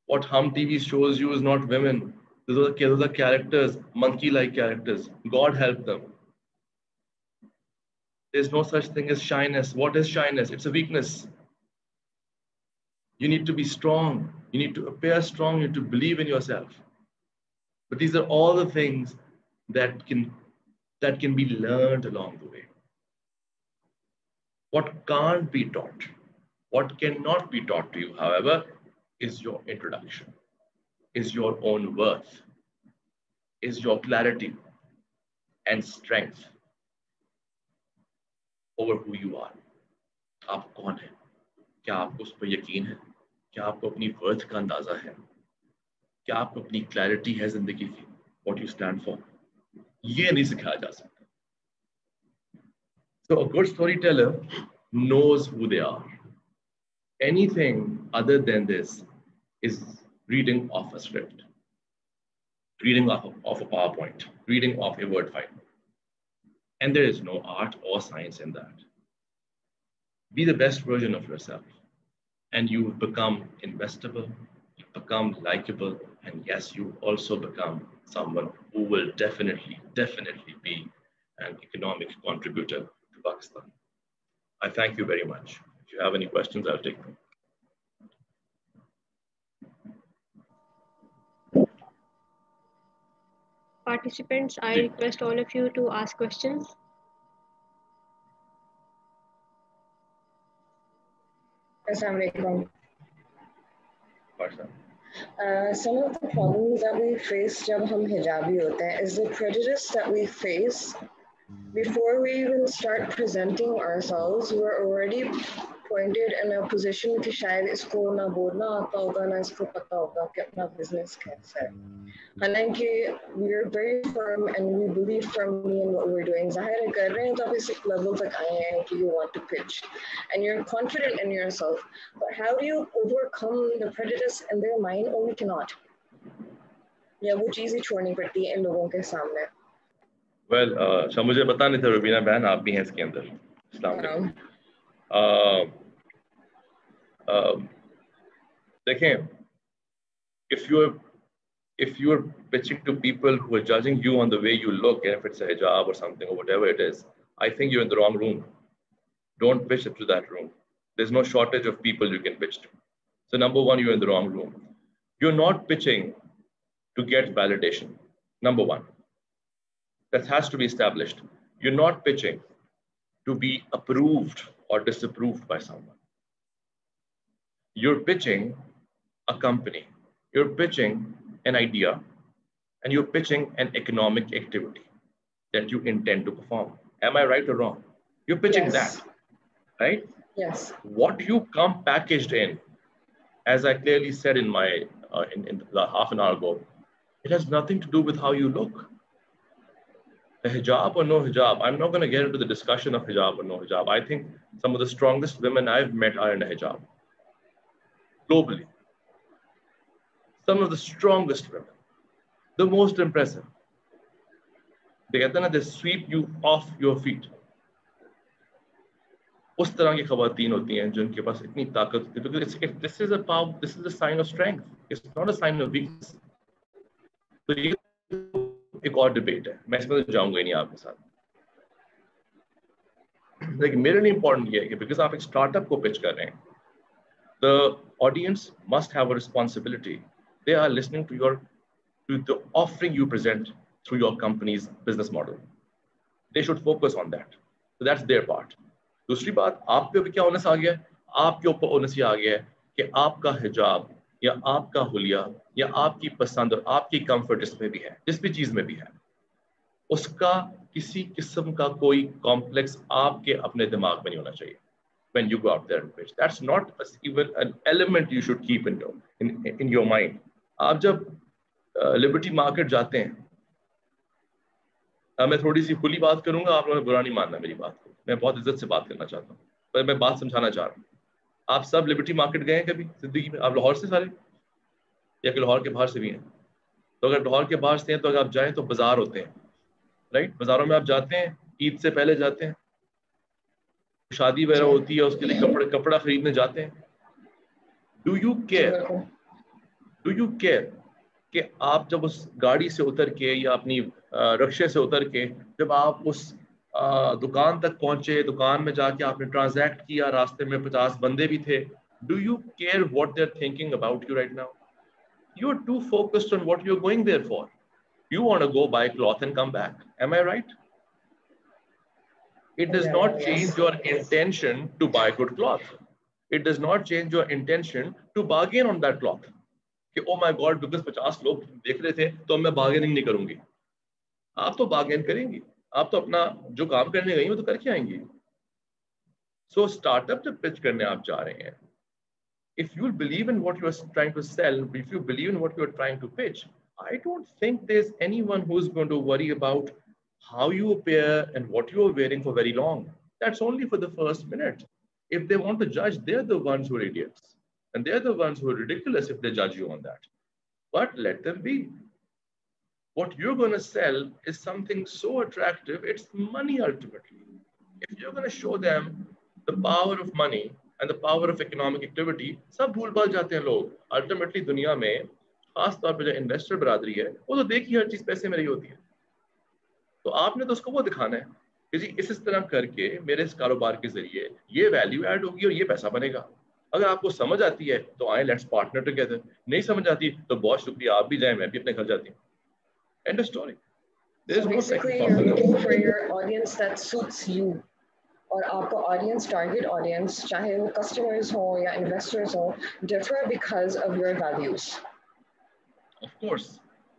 A: What Hum TV shows you is not women. Those are characters, monkey-like characters. God help them. There's no such thing as shyness. What is shyness? It's a weakness. You need to be strong. You need to appear strong. You need to believe in yourself. But these are all the things that can be learned along the way. What can't be taught, what cannot be taught to you, however, is your introduction, is your own worth, is your clarity and strength over who you are. आप कौन हैं? क्या आपको उस पर यकीन है? क्या आपको अपनी वर्थ का अंदाजा है? क्या आपको अपनी क्लैरिटी है जिंदगी की? What you stand for? ये नहीं सिखाया जा सकता. So a good storyteller knows who they are. Anything other than this is reading off a script, reading off a PowerPoint, reading off a Word file. And there is no art or science in that. Be the best version of yourself, and you become investable, you become likable, and yes, you also become someone who will definitely be an economic contributor to Pakistan. I thank you very much. If you have any questions, I'll take them.
B: Participants, I request all of you to ask questions.
C: Assalamualaikum. Some of the problems that we face जब हम हिजाबी होते हैं is the prejudice that we face before we even start presenting ourselves. We're already pointed in a position कि शायद इसको ना बोलना आता होगा, ना इसको पता होगा कि अपना business कैसा है. हालांकि we're very firm and we believe firmly in what we're doing. ज़ाहिर है कर रहे हैं तो आप इस level तक आए हैं कि you want to pitch and you're confident in yourself. But how do you overcome the prejudice in their mind? Oh, we cannot. या वो चीज़ ही छोड़नी पड़ती है इन लोगों के सामने.
A: Well, अच्छा मुझे पता नहीं था रुबीना बहन आप भी हैं इसके अंदर. अस्सलाम वालेकुम. देखें, if you're pitching to people who are judging you on the way you look, and if it's a hijab or something or whatever it is, I think you're in the wrong room. Don't pitch it to that room. There's no shortage of people you can pitch to. So number one, you're in the wrong room. You're not pitching to get validation. Number one. That has to be established. You're not pitching to be approved or disapproved by someone. You're pitching a company. You're pitching an idea, and you're pitching an economic activity that you intend to perform. Am I right or wrong? You're pitching that, right?
C: Yes.
A: What you come packaged in, as I clearly said in my in the half an hour ago, it has nothing to do with how you look. The hijab or no hijab, I'm not going to get into the discussion of hijab or no hijab. I think some of the strongest women I've met are in a hijab. Globally. Some of the strongest women. The most impressive. They कहते हैं ना, they sweep you off your feet. उस तरह की ख़वातीन होती हैं जिनके पास इतनी ताकत होती है, because this is a power, this is a sign of strength. It's not a sign of weakness. तो ये एक और डिबेट है, मैं इसमें तो जाऊंगा ही नहीं आपके साथ. लेकिन मेरे लिए इंपॉर्टेंट ये है कि बिकॉज आप एक स्टार्टअप को पिच कर रहे हैं, the audience must have a responsibility. They are listening to the offering you present through your company's business model. They should focus on that. So that's their part. दूसरी बात, आप पे क्या ओनस आ गया है? आपके ऊपर ओनस ये आ गया है कि आपका हिजाब या आपका हुलिया या आपकी पसंद और आपकी कंफर्ट जिसमें भी है, जिस भी चीज में भी है, उसका किसी किस्म का कोई कॉम्प्लेक्स आपके अपने दिमाग में नहीं होना चाहिए. When you go out there and pitch, that's not even an element you should keep in your mind. आप जब लिबर्टी मार्केट जाते हैं, मैं थोड़ी सी खुली बात करूंगा, आप लोगों ने बुरा नहीं मानना मेरी बात को, मैं बहुत इज्जत से बात करना चाहता हूँ, पर मैं बात समझाना चाह रहा हूँ. आप सब लिबर्टी मार्केट गए हैं कभी जिंदगी में? आप लाहौर से सारे या कि लाहौर के बाहर से भी हैं? तो अगर लाहौर के बाहर से हैं तो अगर आप जाएं तो बाजार होते हैं, राइट? बाजारों में आप जाते हैं, ईद से पहले जाते हैं, शादी वगैरह होती है उसके लिए कपड़ा खरीदने जाते हैं. डू यू केयर कि आप जब उस गाड़ी से उतर के या अपनी रक्शे से उतर के जब आप उस दुकान तक पहुंचे, दुकान में जाके आपने ट्रांजैक्ट किया, रास्ते में 50 बंदे भी थे, do you care what they are thinking about you right now? You are too focused on what you are going there for. You want to go buy cloth and come back. Am I right? It does not change your intention to buy good cloth. It does not change your intention to bargain on that cloth. कि oh my God, because 50 लोग देख रहे थे तो मैं bargaining नहीं करूंगी. आप तो bargain करेंगी, आप तो अपना जो काम करने गई हो तो करके आएंगी. So startup जब pitch करने आप जा रहे हैं, if you believe in what you are trying to sell, if you believe in what you are trying to pitch, I don't think there's anyone who's going to worry about how you appear and what you are wearing for very long. That's only for the first minute. If they want to judge, they're the ones who are idiots. And they're the ones who are ridiculous if they judge you on that. But let them be. What you're going to sell is something so attractive, it's money ultimately. If you're going to show them the power of money and the power of economic activity, सब भूल भाल जाते हैं लोग. Ultimately दुनिया में खास तौर पे जो इन्वेस्टर बरादरी है, वो तो देखिए हर चीज पैसे में रही होती है. तो आपने तो उसको वो दिखाना है कि जी इस तरह करके मेरे इस कारोबार के जरिए ये वैल्यू ऐड होगी और ये पैसा बनेगा. अगर आपको समझ आती है तो आए, लेट्स पार्टनर टुगेदर. नहीं समझ आती तो बहुत शुक्रिया, आप भी जाएं, मैं भी अपने घर जाती हूँ. End of story.
C: So basically you're looking for your audience that suits you. और आपका audience, target audience, चाहे वो customers हो या investors हो, differ because of your values.
A: Of course,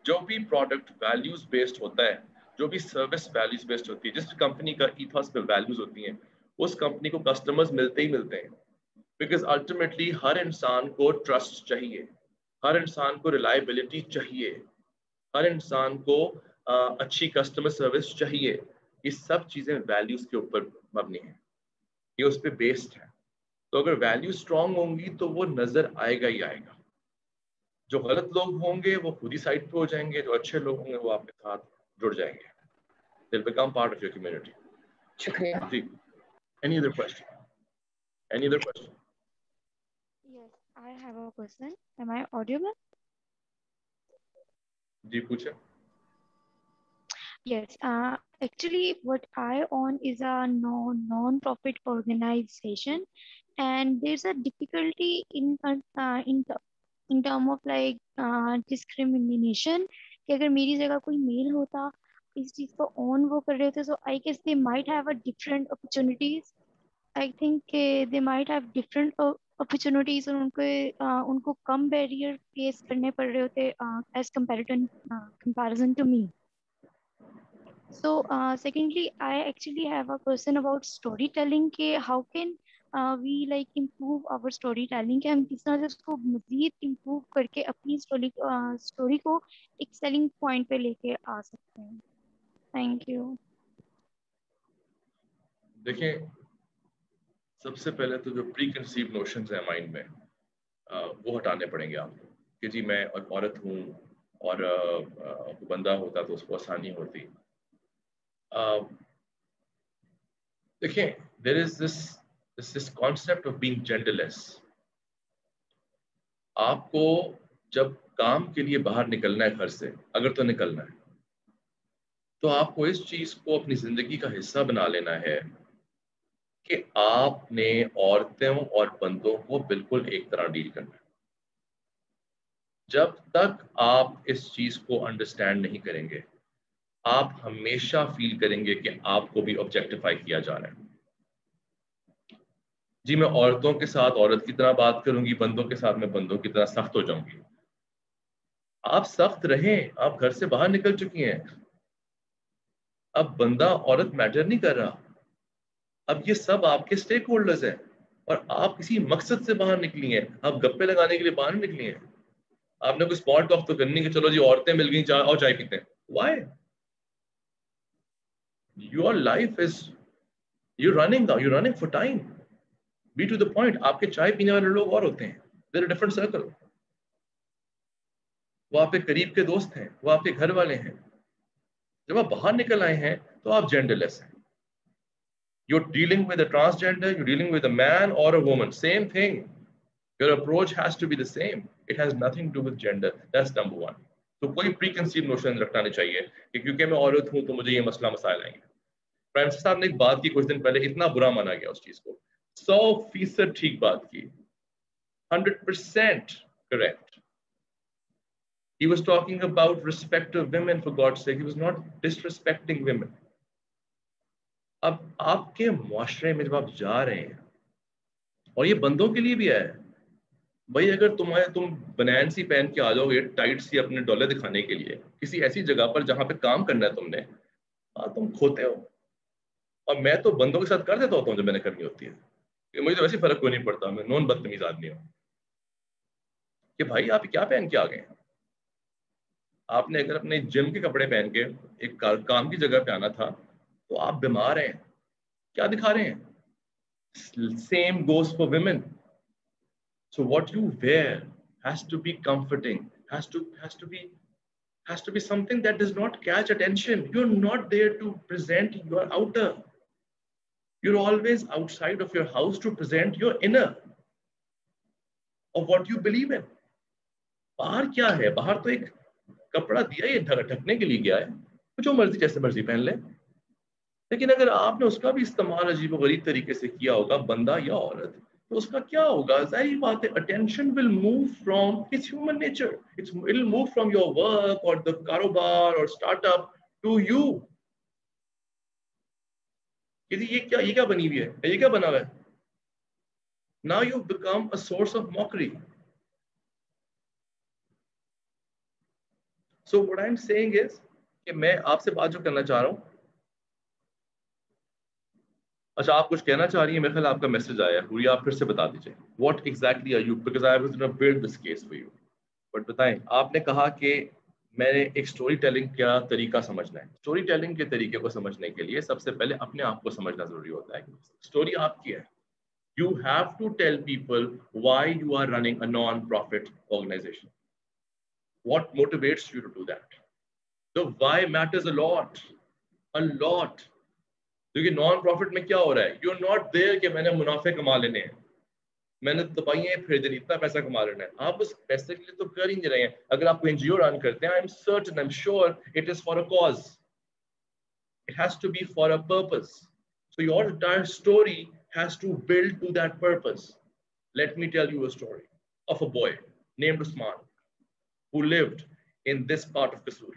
A: जो भी प्रोडक्ट वैल्यूज बेस्ड होता है, जो भी सर्विस वैल्यूज बेस्ड होती है, जिस कंपनी का ईथॉस पे वैल्यूज होती हैं, उस कंपनी को कस्टमर्स मिलते ही मिलते हैं. बिकॉज अल्टीमेटली हर इंसान को ट्रस्ट चाहिए, हर इंसान को रिलायबिलिटी चाहिए, हर इंसान को अच्छी कस्टमर सर्विस चाहिए. ये सब चीजें वैल्यूज के ऊपर मबनी है, ये उस पर बेस्ड है. तो अगर वैल्यू स्ट्रांग होंगी तो वो नजर आएगा ही आएगा. जो गलत लोग होंगे वो खुद ही साइड पे हो जाएंगे, जो अच्छे लोग होंगे वो आपके साथ जुड़ जाएंगे. They'll become part of your community.
C: शुक्रिया.
A: जी. Any other question? Any other question?
D: Yes, I have a question. Am I audible?
A: जी पूछे.
D: Yes. Actually, what I own is a non-profit organization, and there's a difficulty in term of like discrimination. कि अगर मेरी जगह कोई mail होता, इस चीज को ऑन वो कर रहे थे, so I guess they might have a different opportunities. I think they might have different opportunities और उनको कम बैरियर फेस करने पड़ रहे होते as comparison to me. So secondly, I actually have a question about storytelling. How can we like improve our story telling, कि हम किस तरह से उसको मजीद इम्प्रूव करके अपनी स्टोरी को एक सेलिंग पॉइंट पे लेके आ सकते हैं। Thank you.
A: देखें, सबसे पहले तो जो प्री कंसीव नोशंस है माइंड में वो हटाने पड़ेंगे आपको कि जी मैं एक औरत हूँ और बंदा होता तो उसको आसानी होती। देखें, there is this concept of being genderless. आपको जब काम के लिए बाहर निकलना है घर से, अगर तो निकलना है, तो आपको इस चीज को अपनी जिंदगी का हिस्सा बना लेना है कि आपने औरतों और बंदों को बिल्कुल एक तरह डील करना है। जब तक आप इस चीज को अंडरस्टैंड नहीं करेंगे, आप हमेशा फील करेंगे कि आपको भी ऑब्जेक्टिफाई किया जा रहा है। जी मैं औरतों के साथ औरत की तरह बात करूंगी, बंदों के साथ मैं बंदों की तरह सख्त हो जाऊंगी। आप सख्त रहें, आप घर से बाहर निकल चुकी हैं। अब बंदा औरत मैटर नहीं कर रहा। अब ये सब आपके स्टेक होल्डर्स हैं और आप किसी मकसद से बाहर निकली हैं। आप गप्पे लगाने के लिए बाहर निकली हैं। आपने कोई स्पॉट टॉक तो करनी कि चलो जी औरतें मिल गई, चाय और चाय पीते हैं। Why? Your life is you running for time. Be to the point. आपके चाय पीने वाले लोग और होते हैं, देयर आर डिफरेंट सर्कल। वो आपके करीब के दोस्त हैं, वो आपके घर वाले हैं। जब आप बाहर निकल आए हैं तो आप जेंडरलेस हैं। You're dealing with a transgender, you're dealing with a man or a woman, same thing. Your approach has to be the same. It has nothing to do with gender. That's number one. तो कोई प्रीकंसीव notion रखना नहीं चाहिए कि क्योंकि मैं औरत हूं तो मुझे ये मसला मसाइल आएंगे। प्राइम मिनिस्टर साहब ने एक बात की कुछ दिन पहले, इतना बुरा माना गया उस चीज को। 100% ठीक बात की, 100% correct. He was talking about respect of women, for God's sake. He was not disrespecting women. अब आपके मुआशरे में जब आप जा रहे हैं, और ये बंदों के लिए भी है भाई, अगर तुम बनैन सी पहन के आ जाओगे टाइट सी अपने डॉलर दिखाने के लिए किसी ऐसी जगह पर जहां पे काम करना है तुमने, तुम खोते हो। और मैं तो बंदों के साथ कर देता होता हूँ जब मैंने करनी होती है, कि मुझे तो वैसे फर्क कोई नहीं पड़ता, मैं नॉन बदतमीज आदमी हूँ। कि भाई आप क्या पहन के आ गए? आपने अगर अपने जिम के कपड़े पहन के एक काम की जगह पे आना था तो आप बीमार हैं, क्या दिखा रहे हैं? Same goes for women. So what you wear has to be comforting, has to be something that does not catch attention. You're not there to present your outer. You're always outside of your house to present your inner of what you believe in. बाहर क्या है? बाहर तो एक कपड़ा दिया, ये ढकने के लिए गया है, जो मर्जी जैसे मर्जी पहन ले। लेकिन अगर आपने उसका भी इस्तेमाल अजीबोगरीब तरीके से किया होगा, बंदा या औरत, तो उसका क्या होगा? जाहिर बात है, attention will move from, it's human nature, it will move from your work और द कारोबार और स्टार्टअप टू यू। ये क्या बनी हुई है, ये क्या बना हुआ है? Now you become a source of mockery. So what I am saying is कि मैं आपसे बात जो करना चाह रहा हूं, अच्छा आप कुछ कहना चाह रही हैं, मेरे ख्याल आपका मैसेज आया है, आप फिर से बता दीजिए what exactly are you, because I was gonna build this case for you. But बताएं, आपने कहा कि मैंने एक स्टोरी टेलिंग का तरीका समझना है। स्टोरी टेलिंग के तरीके को समझने के लिए सबसे पहले अपने आप को समझना जरूरी होता है। स्टोरी आपकी है। You have to tell people why you are running a non profit organization, what motivates you to do that. The why matters a lot. क्योंकि नॉन प्रॉफिट में क्या हो रहा है? यू आर नॉट देयर कि मैंने मुनाफे कमा लेने हैं, मैंने दवाइयां फिर देनी, इतना पैसा कमा लेना है। आप उस पैसे के लिए तो कर ही नहीं रहे हैं। अगर आप एनजीओ रन करते हैं, I am certain, I am sure it is for a cause, it has to be for a purpose. So your entire story has to build to that purpose. Let me tell you a story of a boy named Usman who lived in this part of Kasur.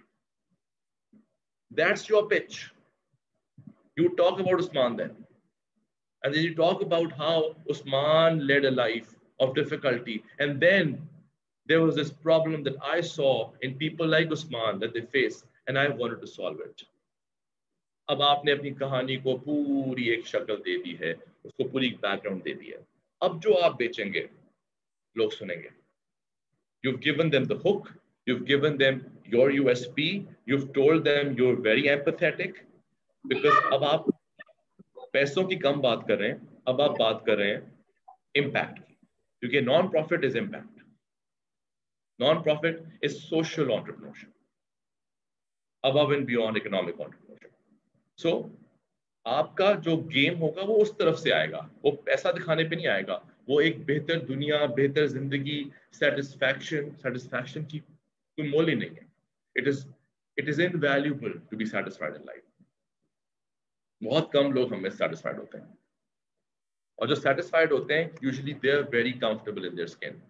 A: That's your pitch. You talk about Usman then. And then you talk about how Usman led a life of difficulty. And then there was this problem that I saw in people like Usman that they face, and I wanted to solve it. अब आपने अपनी कहानी को पूरी एक शक्ल दे दी है उसको पूरी बैकग्राउंड दे दी है। अब जो आप बेचेंगे लोग सुनेंगे। You've given them the hook, you've given them your USP, you've told them you're very empathetic, because अब आप पैसों की कम बात कर रहे हैं, अब आप बात कर रहे हैं impact की, क्योंकि non profit is impact, non profit is social entrepreneurship, above and beyond economic entrepreneurship. So आपका जो गेम होगा वो उस तरफ से आएगा, वो पैसा दिखाने पे नहीं आएगा, वो एक बेहतर दुनिया, बेहतर जिंदगी, सेटिस्फैक्शन की कोई मोल ही नहीं है। It is invaluable to be satisfied in life. बहुत कम लोग हमें सैटिस्फाइड होते हैं, और जो सैटिस्फाइड होते हैं usually they are very comfortable in their skin,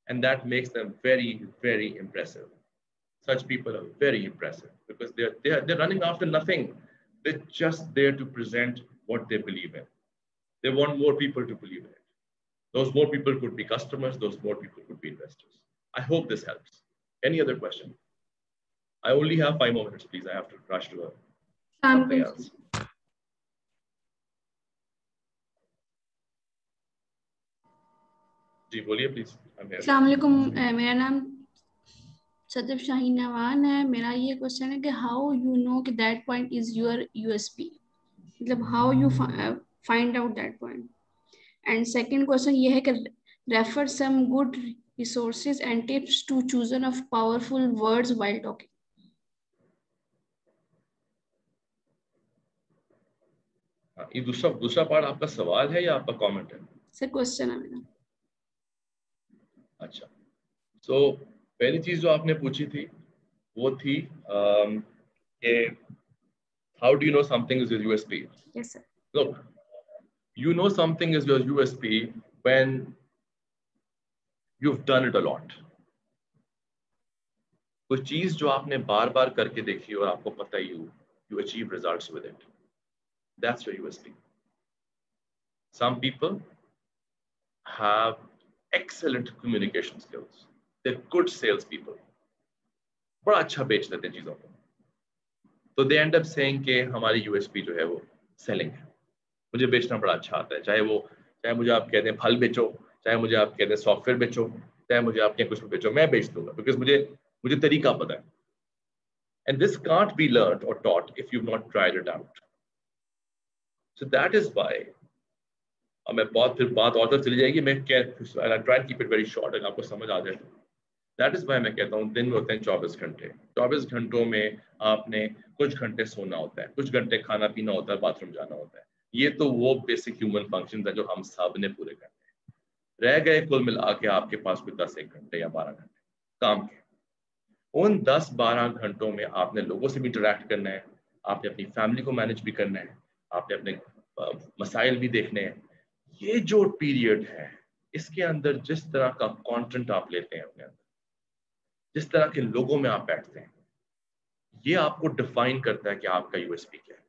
A: and that makes them very very impressive. Such people are very impressive because they're running after nothing. They're just there to present what they believe in. They want more people to believe in it. Those more people could be customers. Those more people could be investors. I hope this helps. Any other question? I only have 5 more minutes, please. I have to rush to something else. जी बोलिए please.
E: अस्सलाम वालेकुम, मेरा नाम सदफ शाहीन नवान है। मेरा ये question है कि हाउ यू नो कि that point is your USP, मतलब how you find out that point. And second question ये है कि refer some good resources and tips to choosing of powerful words while talking.
A: ये दूसरा part आपका सवाल है या आपका कमेंट है?
E: सर क्वेश्चन है मेरा।
A: अच्छा, सो पहली चीज जो आपने पूछी थी वो थी कि how do you know something is your USP?
E: Yes sir.
A: Look, you know something is your USP when you've done it a lot. कोई चीज जो आपने बार बार करके देखी और आपको पता ही हो, you achieve results with it. That's your USP. Some people have excellent communication skills. They're good salespeople. बड़ा अच्छा बेच लेते हैं चीजों को, तो they end up saying कि हमारी USP जो है वो सेलिंग है, मुझे बेचना बड़ा अच्छा आता है, चाहे मुझे आप कहते हैं फल बेचो, चाहे मुझे आप कहते हैं सॉफ्टवेयर बेचो, चाहे मुझे आप कुछ भी बेचो, मैं बेच दूंगा, बिकॉज मुझे तरीका पता है। And this can't be learned or taught if you've not tried it out. So that is why, अब मैं फिर बात और तरफ चली जाएगी, मैं try and keep it very short and आपको समझ आ जाए। That is why मैं कहता हूँ दिन में होते हैं 24 घंटे, 24 घंटों में आपने कुछ घंटे सोना होता है, कुछ घंटे खाना पीना होता है, बाथरूम जाना होता है। ये तो वो बेसिक ह्यूमन फंक्शन है जो हम सब ने पूरे करने रह गए। कुल मिला के आपके पास कोई 10-1 घंटे या 12 घंटे काम के। उन 10-12 घंटों में आपने लोगों से भी इंटरेक्ट करना है, आपने अपनी फैमिली को मैनेज भी करना है, आपने अपने मसाइल भी देखने हैं। ये जो पीरियड है, इसके अंदर जिस तरह का कंटेंट आप लेते हैं अपने अंदर, जिस तरह के लोगों में आप बैठते हैं, ये आपको डिफाइन करता है कि आपका यूएसपी क्या है।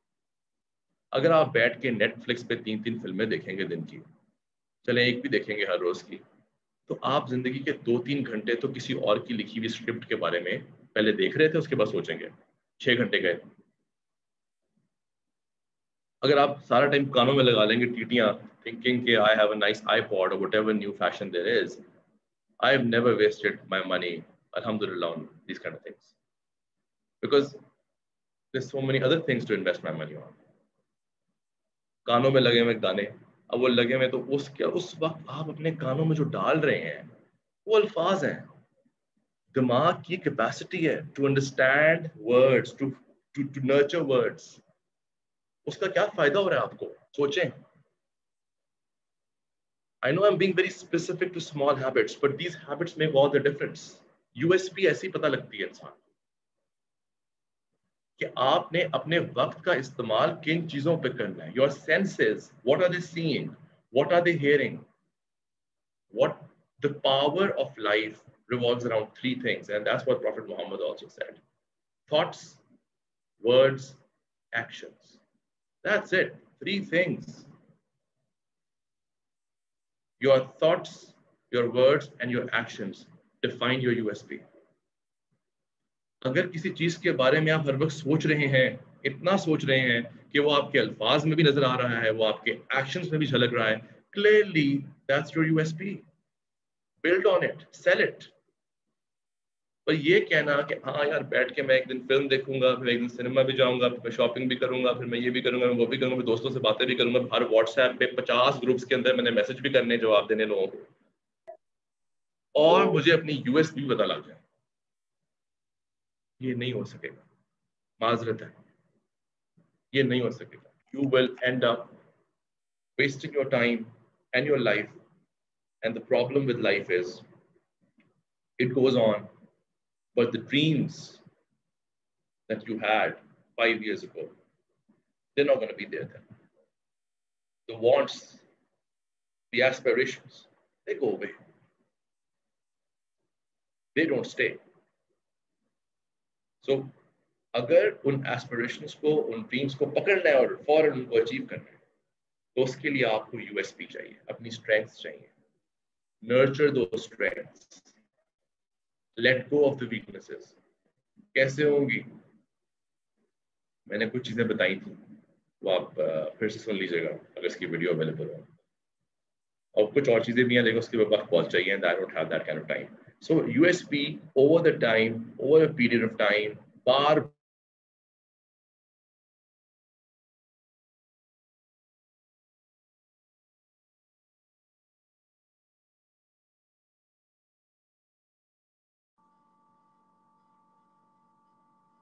A: अगर आप बैठ के नेटफ्लिक्स पे 3-3 फिल्में देखेंगे दिन की, चले एक भी देखेंगे हर रोज की, तो आप जिंदगी के 2-3 घंटे तो किसी और की लिखी हुई स्क्रिप्ट के बारे में पहले देख रहे थे, उसके बाद सोचेंगे। 6 घंटे गए। अगर आप सारा टाइम कानों में लगा लेंगे टीटियां, थिंकिंग कि I have a nice iPod और whatever new fashion there is, I have never wasted my money, alhamdulillah, on these kind of things, because there's so many other things to invest my money on. कानों में लगे हुए गाने, अब वो लगे हुए तो उस वक्त आप अपने कानों में जो डाल रहे हैं वो अल्फाज हैं। दिमाग की कैपेसिटी है to understand words, to nurture words. उसका क्या फायदा हो रहा है आपको, सोचें। I know I'm being very specific to small habits, but these habits make all the difference. USP ऐसी पता लगती है इंसान कि आपने अपने वक्त का इस्तेमाल किन चीजों पे करना है। Your senses, what are they seeing? What are they hearing? What the power of life revolves around 3 things, and that's what Prophet Muhammad also said: thoughts, words, actions. That's it. 3 things. Your thoughts, your words, and your actions define your USP. अगर किसी चीज के बारे में आप हर वक्त सोच रहे हैं, इतना सोच रहे हैं कि वो आपके अल्फाज में भी नजर आ रहा है, वो आपके एक्शंस में भी झलक रहा है, clearly that's your USP. Build on it, sell it. पर ये कहना कि हाँ यार बैठ के मैं एक दिन फिल्म देखूंगा, फिर एक दिन सिनेमा भी जाऊंगा, फिर मैं शॉपिंग भी करूंगा, फिर मैं ये भी करूंगा, मैं वो भी करूंगा, मैं दोस्तों से बातें भी करूंगा, हर व्हाट्सएप पे 50 ग्रुप्स के अंदर मैंने मैसेज भी करने, जवाब देने लोगों को, और मुझे अपनी यूएसपी पता लग जाए, ये नहीं हो सकेगा, माजरत है, ये नहीं हो सकेगा. You will end up wasting your time and your life, and the problem with life is it goes on, but the dreams that you had 5 years ago, they're not going to be there then. The wants, the aspirations, they go away. They don't stay. So, अगर उन aspirations को, उन dreams को पकड़ना है और फौरन उनको achieve करना है, तो उसके लिए आपको USP चाहिए, अपनी strengths चाहिए. Nurture those strengths. Let go of the weaknesses. कैसे होंगी? मैंने कुछ चीजें बताई थी, वो आप फिर से सुन लीजिएगा अगर इसकी वीडियो अवेलेबल हो. और कुछ और चीजें भी हैं, देखो उसके वक्त बहुत चाहिए, and I don't have that kind of time. So USP over the time, over a period of time, bar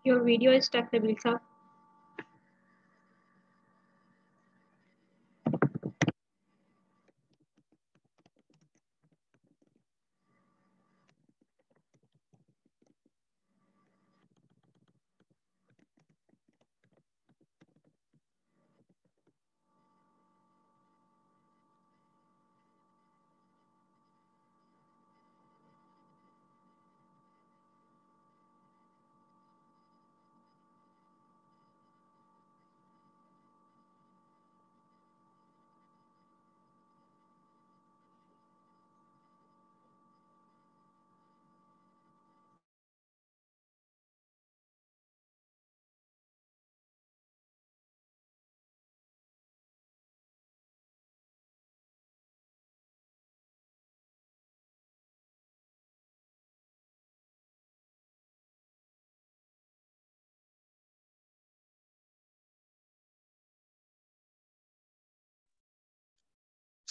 B: Your video is stuck, Nabil sir.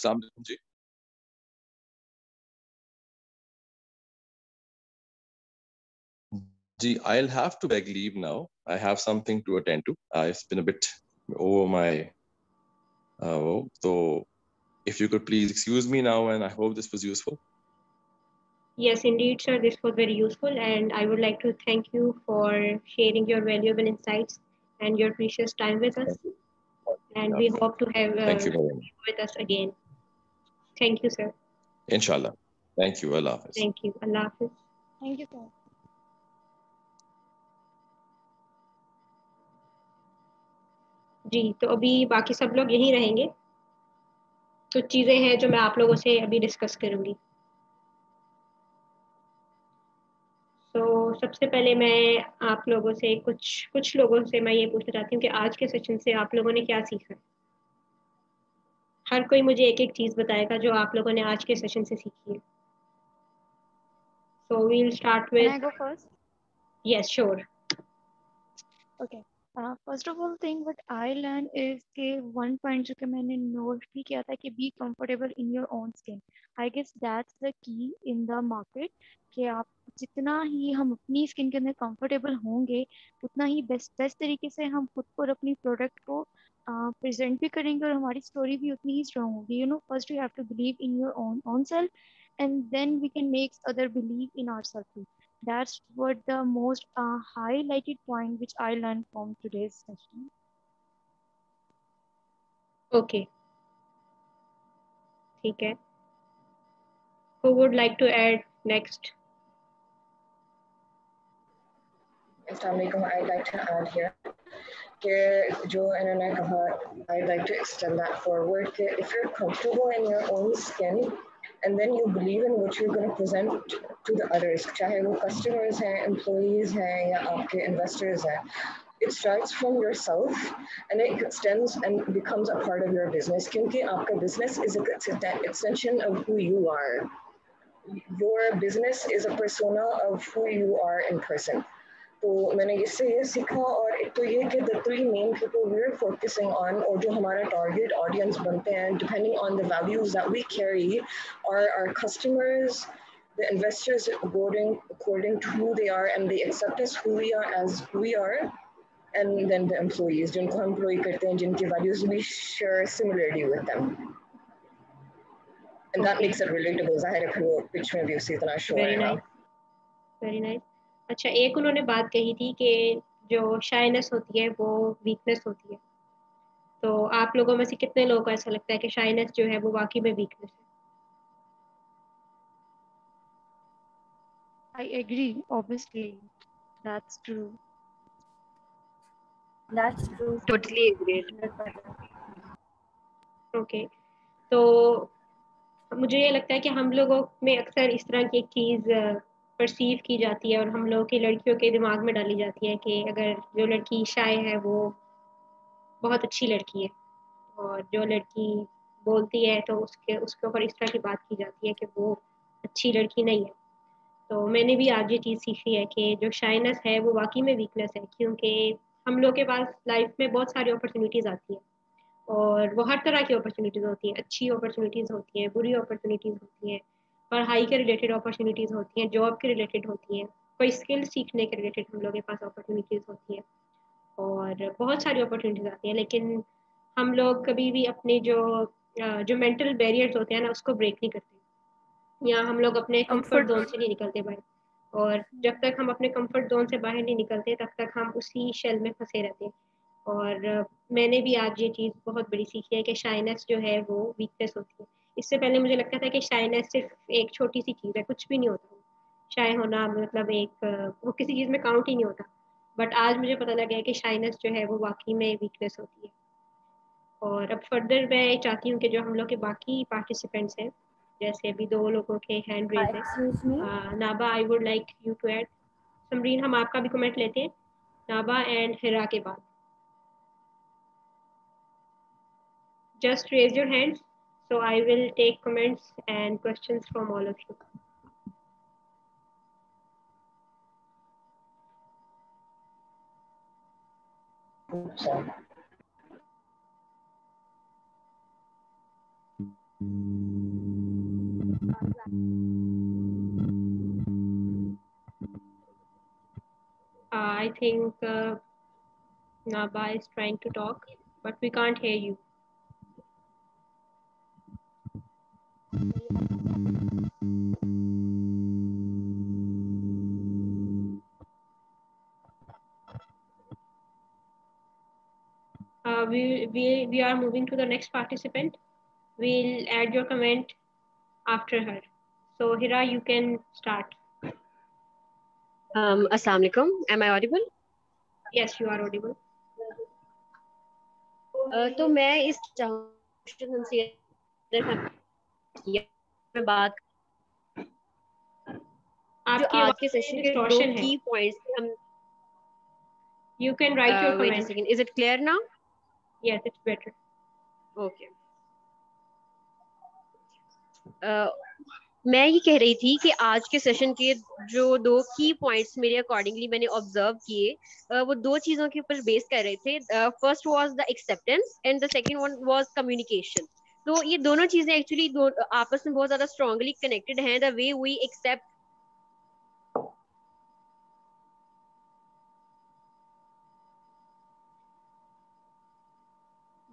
A: अस्सलाम वालेकुम जी. Gee, I'll have to beg leave now. I have something to attend to. It's been a bit over my. So, if you could please excuse me now, and I hope this was useful.
B: Yes, indeed, sir. This was very useful, and I would like to thank you for sharing your valuable insights and your precious time with us. And we hope to have
A: Thank you very much.
B: you with us again. Thank you, sir.
A: Inshallah. Thank you. Allah Hafiz.
B: Thank you. Allah Hafiz.
D: Thank you, sir.
B: जी, तो अभी बाकी सब लोग यहीं रहेंगे. कुछ चीज़ें हैं जो मैं आप लोगों से अभी डिस्कस करूंगी. तो सबसे पहले मैं आप लोगों से कुछ लोगों से मैं ये पूछना चाहती हूँ कि आज के सेशन से आप लोगों ने क्या सीखा. हर कोई मुझे एक एक चीज़ बताएगा जो आप लोगों ने आज के सेशन से सीखी है. So we'll start with.
D: Can I go first?
B: Yes, sure.
D: Okay. First of all thing what I learned is कि one point जो कि मैंने note भी किया था कि be comfortable in your own skin. I guess that's the key in the market कि आप जितना ही हम अपनी स्किन के अंदर comfortable होंगे उतना ही बेस्ट तरीके से हम खुद को और अपनी प्रोडक्ट को प्रेजेंट भी करेंगे और हमारी स्टोरी भी उतनी ही स्ट्रॉन्ग होगी. You know, first you have to believe in your own self and then we can make other believe in ourselves too. That's what the most highlighted point which I learned from today's session.
B: Okay. ठीक है. Who would like to add next?
C: Assalamualaikum. I'd like to add here कि जो इन्होंने कहा, I'd like to extend that forward कि if you're comfortable in your own skin and then you believe in what you're going to present to the others, चाहे वो customers हैं, employees हैं या आपके investors हैं, it starts from yourself and it extends and becomes a part of your business. क्योंकि आपका business is an extension of who you are. Your business is a persona of who you are in person. तो मैंने इससे ये सीखा, और एक तो ये कि the three main people we're focusing on, और जो हमारा target audience बनते हैं depending on the values that we carry, are our customers, the investors according to who they are and they accept us who we are as we are, and then the employees जिनको हम employ करते हैं, जिनकी values we share similarly with them. And that makes it relatable. ज़ाहिर है pitch में भी उसी तरह show है.
B: Very nice. अच्छा, एक उन्होंने बात कही थी कि जो शाइनेस होती है वो वीकनेस होती है, तो आप लोगों में से कितने लोगों को ऐसा लगता है कि शाइनेस जो है वो वाकई में वीकनेस है?
D: I agree, obviously. That's true.
F: That's true. Totally agreed.
B: Okay. तो मुझे ये लगता है कि हम लोगों में अक्सर इस तरह की एक चीज़ परसीव की जाती है और हम लोगों की लड़कियों के दिमाग में डाली जाती है कि अगर जो लड़की शाय है वो बहुत अच्छी लड़की है, और जो लड़की बोलती है तो उसके ऊपर इस तरह की बात की जाती है कि वो अच्छी लड़की नहीं है। तो मैंने भी आज ये चीज़ सीखी है कि जो शाइनेस है वो वाकई में वीकनेस है, क्योंकि हम लोग के पास लाइफ में बहुत सारी अपॉर्चुनिटीज़ आती हैं और वो हर तरह की अपॉर्चुनिटीज़ होती हैं, अच्छी अपॉर्चुनिटीज़ होती हैं, बुरी अपॉर्चुनिटीज़ होती हैं, पढ़ाई के रिलेटेड अपॉर्चुनिटीज़ होती हैं, जॉब के रिलेटेड होती हैं, कोई स्किल सीखने के रिलेटेड हम लोग के पास अपॉर्चुनिटीज़ होती हैं और बहुत सारी अपॉर्चुनिटीज़ आती हैं। लेकिन हम लोग कभी भी अपने जो मेंटल बैरियर्स होते हैं ना उसको ब्रेक नहीं करते, या हम लोग अपने कंफर्ट जोन से नहीं निकलते बाहर, और जब तक हम अपने कंफर्ट जोन से बाहर नहीं निकलते तब तक हम उसी शेल में फंसे रहते हैं। और मैंने भी आज ये चीज़ बहुत बड़ी सीखी है कि शाइनेस जो है वो वीकनेस होती है। इससे पहले मुझे लगता था कि शाइनेस सिर्फ एक छोटी सी चीज़ है, कुछ भी नहीं होता शाय होना, मतलब वो किसी चीज़ में काउंट ही नहीं होता। बट आज मुझे पता लगा है कि शाइनेस जो है वो वाकई में वीकनेस होती है। और अब फर्दर मैं चाहती हूँ कि जो हम लोग के बाकी पार्टिसिपेंट्स हैं, जैसे अभी 2 लोगों के हैंड रेज है, नाबा I would like you to add. Samreen, हम आपका भी कमेंट लेते हैं नाबा एंड हिरा के बाद। Just raise your hands, so I will take comments and questions from all of you. I think Naba is trying to talk, but we can't hear you. We are moving to the next participant. We'll add your comment after her. So Hira, you can start.
F: Assalamu alaikum. Am I audible?
B: Yes, you are audible.
F: तो मैं इस में बात जो आज के session के 2 की पॉइंट्स हम
B: You can write your comment.
F: Wait a second. Is it clear now?
B: Yes, it's better.
F: Okay. मैं ये कह रही थी कि आज के सेशन के जो 2 की पॉइंट्स मेरे अकॉर्डिंगली मैंने ऑब्जर्व किए, वो 2 चीजों के ऊपर बेस कर रहे थे। First was the acceptance and the second one was communication. तो ये दोनों चीजें एक्चुअली आपस में बहुत ज्यादा स्ट्रांगली कनेक्टेड हैं। The way we accept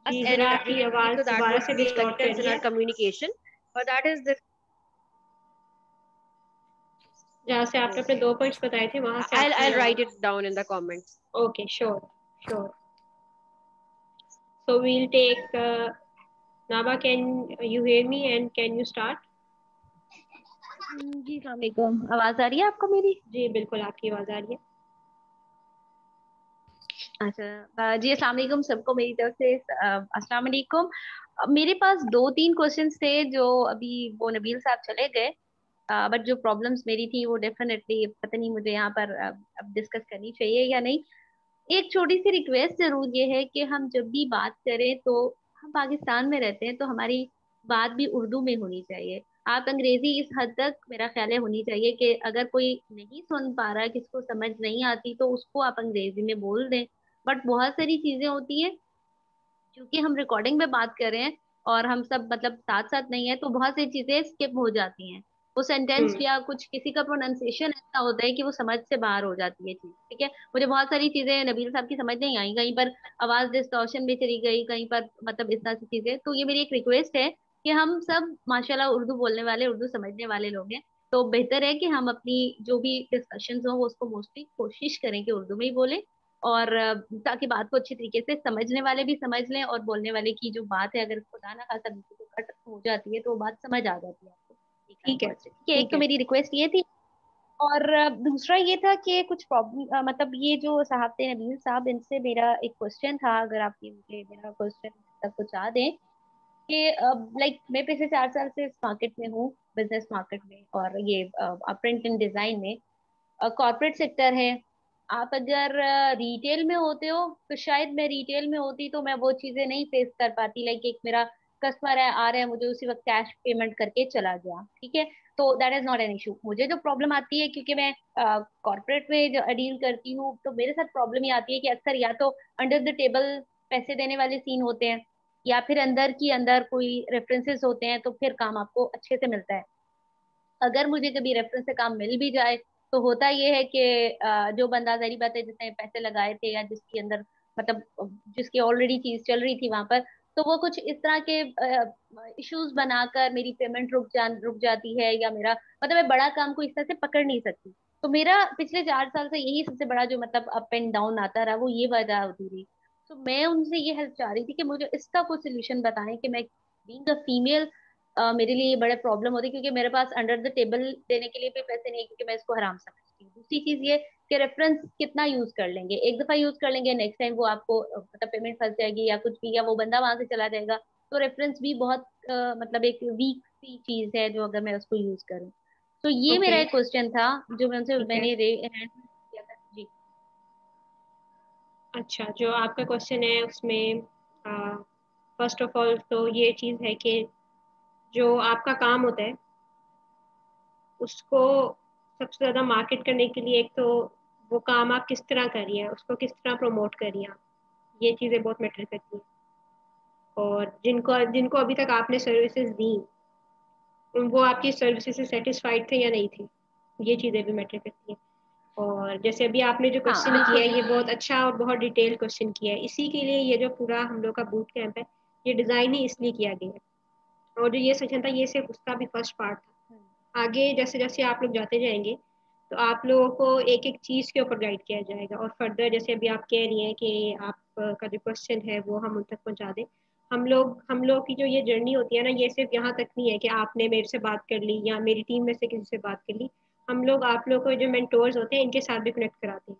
B: and आपकी आवाज दोबारा से डिस्टॉर्टेड है।
F: कम्युनिकेशन, और दैट इज द
B: जहाँ से आपने अपने 2 पॉइंट्स बताए थे वहां से
F: I'll write it down in the comments.
B: Okay, sure. So we'll take Naba, can you hear me and can you start?
G: जी अस्सलाम वालेकुम, आवाज आ रही है आपको मेरी?
B: जी बिल्कुल, आपकी आवाज आ रही है।
G: अच्छा जी, अस्सलाम वालेकुम सबको मेरी तरफ से अस्सलाम वालेकुम। मेरे पास 2-3 क्वेश्चंस थे जो अभी वो नबील साहब चले गए, बट जो प्रॉब्लम्स मेरी थी वो डेफिनेटली पता नहीं मुझे यहाँ पर अब डिस्कस करनी चाहिए या नहीं। एक छोटी सी रिक्वेस्ट जरूर ये है कि हम जब भी बात करें तो हम पाकिस्तान में रहते हैं तो हमारी बात भी उर्दू में होनी चाहिए। आप अंग्रेजी इस हद तक मेरा ख्याल है होनी चाहिए कि अगर कोई नहीं सुन पा रहा है, किसको समझ नहीं आती, तो उसको आप अंग्रेजी में बोल दें। बट बहुत सारी चीजें होती है क्योंकि हम रिकॉर्डिंग में बात कर रहे हैं और हम सब मतलब साथ साथ नहीं है, तो बहुत सी चीजें स्किप हो जाती हैं। वो सेंटेंस या कुछ किसी का प्रोनाउंसिएशन ऐसा होता है कि वो समझ से बाहर हो जाती है चीज, ठीक है। मुझे बहुत सारी चीजें नबील साहब की समझ नहीं आई, कहीं पर आवाज डिस्टॉर्शन में चली गई, कहीं पर मतलब इस तरह की चीजें। तो ये मेरी एक रिक्वेस्ट है कि हम सब माशाल्लाह उर्दू बोलने वाले, उर्दू समझने वाले लोग हैं, तो बेहतर है कि हम अपनी जो भी डिस्कशन हो वो उसको मोस्टली कोशिश करें कि उर्दू में ही बोले, और ताकि बात को अच्छी तरीके से समझने वाले भी समझ लें, और बोलने वाले की जो बात है अगर खुदा ना खासा बीच से कट हो जाती है तो वो बात समझ आ जाती है आपको।
B: ठीक है,
G: ठीक है, एक तो मेरी रिक्वेस्ट ये थी। और दूसरा ये था कि कुछ प्रॉब्लम मतलब ये जो साहब थे नबील साहब, इनसे मेरा एक क्वेश्चन था, अगर आप ये मुझे मेरा क्वेश्चन तक पहुंचा दें कि लाइक मैं पिछले 4 साल से इस मार्केट में हूँ, बिजनेस मार्केट में, और ये प्रिंट एंड डिजाइन में कॉर्पोरेट सेक्टर है। आप अगर रिटेल में होते हो तो शायद मैं रिटेल में होती तो मैं वो चीजें नहीं फेस कर पाती, लाइक एक मेरा कस्टमर है, आ रहा है, मुझे उसी वक्त कैश पेमेंट करके चला गया, ठीक है, तो that is not an issue. मुझे जो प्रॉब्लम आती है, क्योंकि मैं कॉर्पोरेट में जो डील करती हूँ, तो मेरे साथ प्रॉब्लम ये आती है कि अक्सर या तो अंडर द टेबल पैसे देने वाले सीन होते हैं, या फिर अंदर की अंदर कोई रेफरेंसेस होते हैं, तो फिर काम आपको अच्छे से मिलता है। अगर मुझे कभी रेफरेंस से काम मिल भी जाए तो होता ये है कि जो बंदा, जारी बात है, जिसने पैसे लगाए थे या जिसके अंदर मतलब जिसकी ऑलरेडी चीज चल रही थी वहां पर, तो वो कुछ इस तरह के इश्यूज बनाकर मेरी पेमेंट रुक जाती है, या मेरा मतलब मैं बड़ा काम को इस तरह से पकड़ नहीं सकती। तो मेरा पिछले 4 साल से यही सबसे बड़ा जो मतलब अप एंड डाउन आता रहा, वो ये वजह होती रही। तो मैं उनसे ये हेल्प चाह रही थी कि मुझे इसका कुछ सोल्यूशन बताएं कि मैं बीइंग अ फीमेल मेरे लिए ये बड़े प्रॉब्लम होती है, क्योंकि मेरे पास अंडर द टेबल देने के लिए भी पैसे नहीं है, क्योंकि मैं इसको हराम समझती हूँ। दूसरी चीज ये कि रेफरेंस कितना यूज कर लेंगे, एक दफा यूज कर लेंगे, नेक्स्ट टाइम वो आपको मतलब पेमेंट फंस जाएगी या कुछ भी, या वो बंदा वहां से चला जाएगा, तो रेफरेंस भी बहुत मतलब एक वीक सी चीज है जो अगर मैं उसको यूज करूँ। तो ये मेरा
B: ओके,
G: एक क्वेश्चन था जो मैं उनसे
B: ठीक है।
G: मैंने हैंड किया था जी।
B: अच्छा, जो आपका क्वेश्चन है उसमें फर्स्ट ऑफ ऑल तो ये चीज़ है कि जो आपका काम होता है उसको सबसे ज़्यादा मार्केट करने के लिए, एक तो वो काम आप किस तरह करिए, उसको किस तरह प्रमोट करिए आप, ये चीज़ें बहुत मैटर करती हैं। और जिनको जिनको अभी तक आपने सर्विसेज दी, वो आपकी सर्विसेज से सेटिस्फाइड थे या नहीं थे, ये चीज़ें भी मैटर करती हैं। और जैसे अभी आपने जो
G: हाँ
B: क्वेश्चन किया
G: बिल्कुल।
B: है, ये बहुत अच्छा और बहुत डिटेल क्वेश्चन किया है। इसी के लिए ये जो पूरा हम लोग का बूट कैंप है, ये डिज़ाइन ही इसलिए किया गया है। और जो ये सेशन था, ये सिर्फ उसका भी फर्स्ट पार्ट था। आगे जैसे जैसे आप लोग जाते जाएंगे तो आप लोगों को एक एक चीज़ के ऊपर गाइड किया जाएगा, और फर्दर जैसे अभी आप कह रही हैं कि आपका जो क्वेश्चन है वो हम उन तक पहुंचा दें। हम लोग की जो ये जर्नी होती है ना, ये सिर्फ यहाँ तक नहीं है कि आपने मेरे से बात कर ली या मेरी टीम में से किसी से बात कर ली। हम लोग आप लोग को जो मेंटोर्स होते हैं इनके साथ भी कनेक्ट कराते हैं,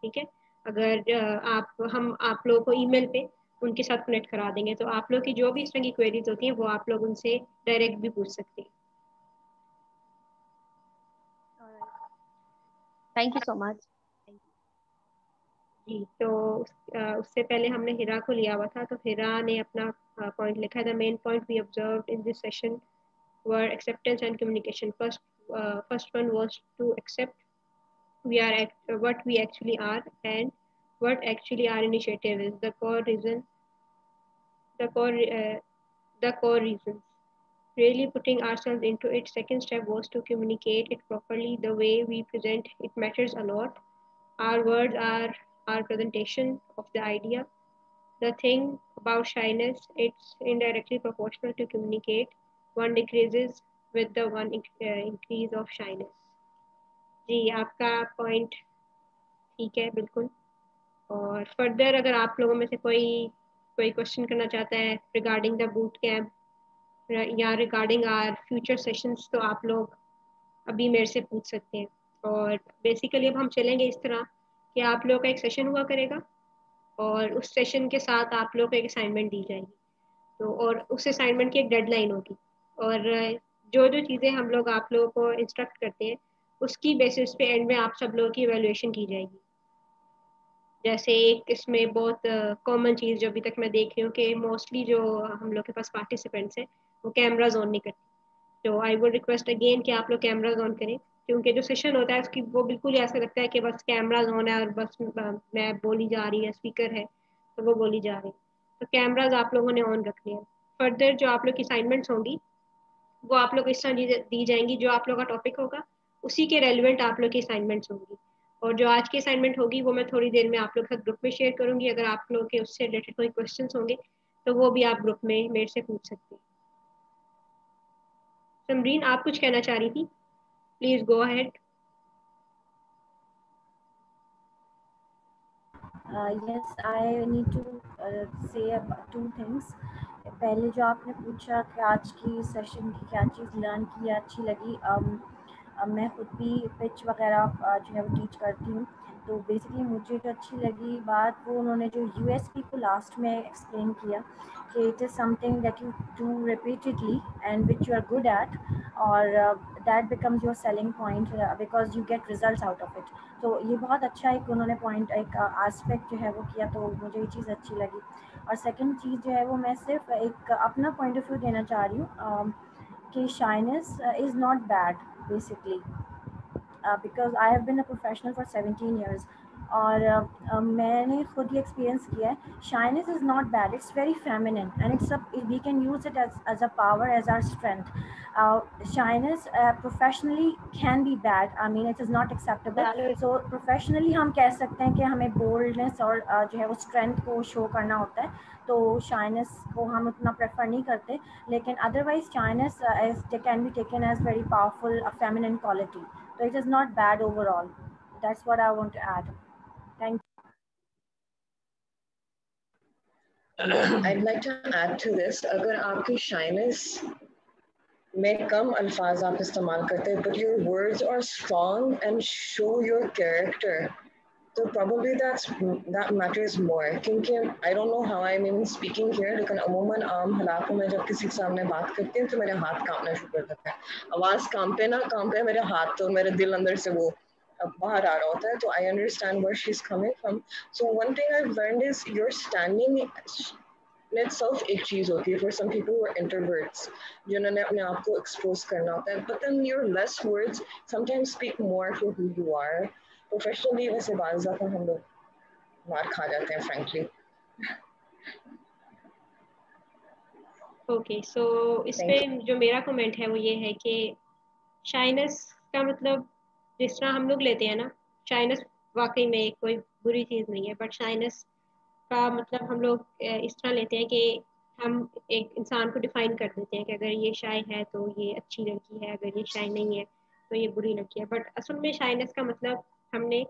B: ठीक है। अगर हम आप लोगों को ईमेल पे उनके साथ कनेक्ट करा देंगे, तो आप लोग की जो भी इस तरह की क्वेरीज होती हैं वो आप लोग उनसे डायरेक्ट भी पूछ सकते हैं।
G: Thank you so much.
B: जी, तो उससे पहले हमने हिरा को लिया हुआ था, तो हिरा ने अपना पॉइंट लिखा था। Main point we observed in this session were acceptance and communication. First one was to accept what we actually are, and what actually our initiative is. The core, the core reasons. Really putting ourselves into it. Second step was to communicate it properly. The way we present it matters a lot. Our words are our presentation of the idea. The thing about shyness, it's indirectly proportional to communicate. One decreases with the one increase of shyness. जी, आपका point ठीक है बिल्कुल। और further अगर आप लोगों में से कोई कोई क्वेश्चन करना चाहता है रिगार्डिंग द बूट कैंप या रिगार्डिंग आर फ्यूचर सेशंस, तो आप लोग अभी मेरे से पूछ सकते हैं। और बेसिकली अब हम चलेंगे इस तरह कि आप लोग का एक सेशन हुआ करेगा, और उस सेशन के साथ आप लोग को एक असाइनमेंट दी जाएगी। तो और उस असाइनमेंट की एक डेडलाइन होगी, और जो जो चीज़ें हम लोग आप लोगों को इंस्ट्रक्ट करते हैं उसकी बेसिस पे एंड में आप सब लोगों की इवैल्यूएशन की जाएगी। जैसे एक इसमें बहुत कॉमन चीज़ जो अभी तक मैं देख रही हूँ कि मोस्टली जो हम लोग के पास पार्टिसिपेंट्स हैं वो कैमराज ऑन नहीं करते। तो आई वुड रिक्वेस्ट अगेन कि आप लोग कैमराज ऑन करें, क्योंकि जो सेशन होता है उसकी वो बिल्कुल ही ऐसा लगता है कि बस कैमराज ऑन है और बस मैं बोली जा रही है, स्पीकर है तो वो बोली जा रही है। तो कैमराज आप लोगों ने ऑन रखने हैं। फर्दर जो आप लोग की असाइनमेंट्स होंगी वो आप लोग इस तरह दी जाएंगी, जो आप लोग का टॉपिक होगा उसी के रेलिवेंट आप लोग की असाइनमेंट्स होंगी। और जो आज की असाइनमेंट होगी वो मैं थोड़ी देर में आप लोग के साथ ग्रुप में शेयर करूंगी। अगर आप लोग के उससे रिलेटेड कोई क्वेश्चन होंगे तो वो भी आप ग्रुप में मेरे से पूछ सकते हैं। समरीन, आप कुछ कहना चाह रही थी, please go ahead.
H: Yes, I need to say about two things. पहले जो आपने पूछा कि आज की सेशन की क्या चीज़ लर्न की अच्छी लगी, मैं खुद भी पिच वगैरह जो है वो टीच करती हूँ। तो बेसिकली मुझे जो अच्छी लगी बात वो उन्होंने जो यूएसपी को लास्ट में एक्सप्लेन किया कि it is something that you do repeatedly and which you are good at, और that becomes your selling point because you get results out of it. तो ये बहुत अच्छा एक उन्होंने पॉइंट, एक एस्पेक्ट जो है वो किया, तो मुझे ये चीज़ अच्छी लगी। और सेकंड चीज़ जो है वो मैं सिर्फ एक अपना पॉइंट ऑफ व्यू देना चाह रही हूँ कि shyness is not bad basically, because I have been a professional for 17 years, और मैंने खुद ही एक्सपीरियंस किया है। Shyness is not bad, it's very feminine and it's we can use it as a power, as our strength. shyness professionally can be bad, I mean it is not acceptable, so professionally हम कह सकते हैं कि हमें boldness और जो है वो strength को show करना होता है, तो shyness को हम उतना prefer नहीं करते, लेकिन otherwise shyness can be taken as very powerful a feminine quality, so it is not bad overall. That's what I want to add. Thank
C: you. I'd like to add to this, अगर आपकी shyness में कम अल्फाज आप इस्तेमाल करते हैं, but your words are strong and show your character, so probably that matters more. क्योंकि I don't know how I'm even speaking here, लेकिन अमूमन आम हालातों में जब किसी के सामने बात करती हूँ तो मेरे हाथ कांपना शुरू कर देते हैं, आवाज़ कांपे मेरे हाथ, तो मेरे दिल अंदर से वो बाहर आ रहा होता है। तो I understand where she's coming from. So one thing I've learned is you're standing in itself एक चीज़ होती है for some people who are introverts, जिन्होंने अपने आप को expose करना होता है, but then your less words sometimes speak more for who you are. Professionally वैसे बात ज़्यादा हम लोग मार खा जाते हैं frankly.
B: ओके, सो इस पे जो मेरा कमेंट है वो ये है कि शाइनेस का मतलब जिस तरह हम लोग लेते हैं ना, शाइनेस वाकई में कोई बुरी चीज़ नहीं है, बट शाइनेस का मतलब हम लोग इस तरह लेते हैं कि हम एक इंसान को डिफाइन कर देते हैं कि अगर ये शाय है तो ये अच्छी लड़की है, अगर ये शाय नहीं है तो ये बुरी लड़की है। बट असल में शाइनेस का मतलब हमने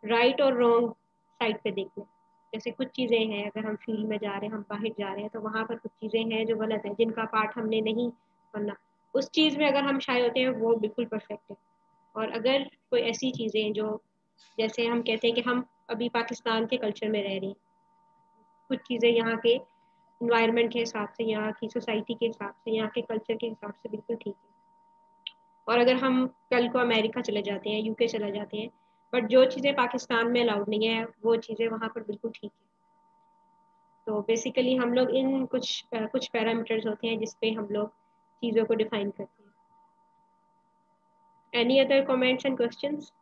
B: राइट और रॉन्ग साइड पे देखना। जैसे कुछ चीज़ें हैं, अगर हम फील्ड में जा रहे हैं, हम बाहर जा रहे हैं, तो वहाँ पर कुछ चीज़ें हैं जो गलत है, जिनका पार्ट हमने नहीं बनना। उस चीज़ में अगर हम शाय होते हैं वो बिल्कुल परफेक्ट है। और अगर कोई ऐसी चीज़ें जो, जैसे हम कहते हैं कि हम अभी पाकिस्तान के कल्चर में रह रहे हैं, कुछ चीज़ें यहाँ के इन्वायरमेंट के हिसाब से, यहाँ की सोसाइटी के हिसाब से, यहाँ के कल्चर के हिसाब से बिल्कुल ठीक है। और अगर हम कल को अमेरिका चले जाते हैं, यूके चले जाते हैं, बट जो चीज़ें पाकिस्तान में अलाउड नहीं है वो चीज़ें वहाँ पर बिल्कुल ठीक है। तो बेसिकली हम लोग इन कुछ पैरामीटर्स होते हैं जिसपे हम लोग चीज़ों को डिफाइन करते हैं। Any other comments and questions?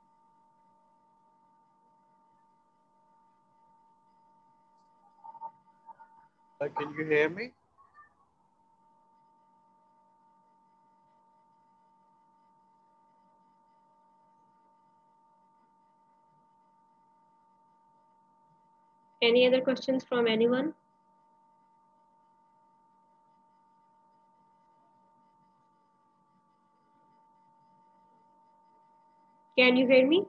I: Can you hear me?
B: Any other questions from anyone? Can you hear me?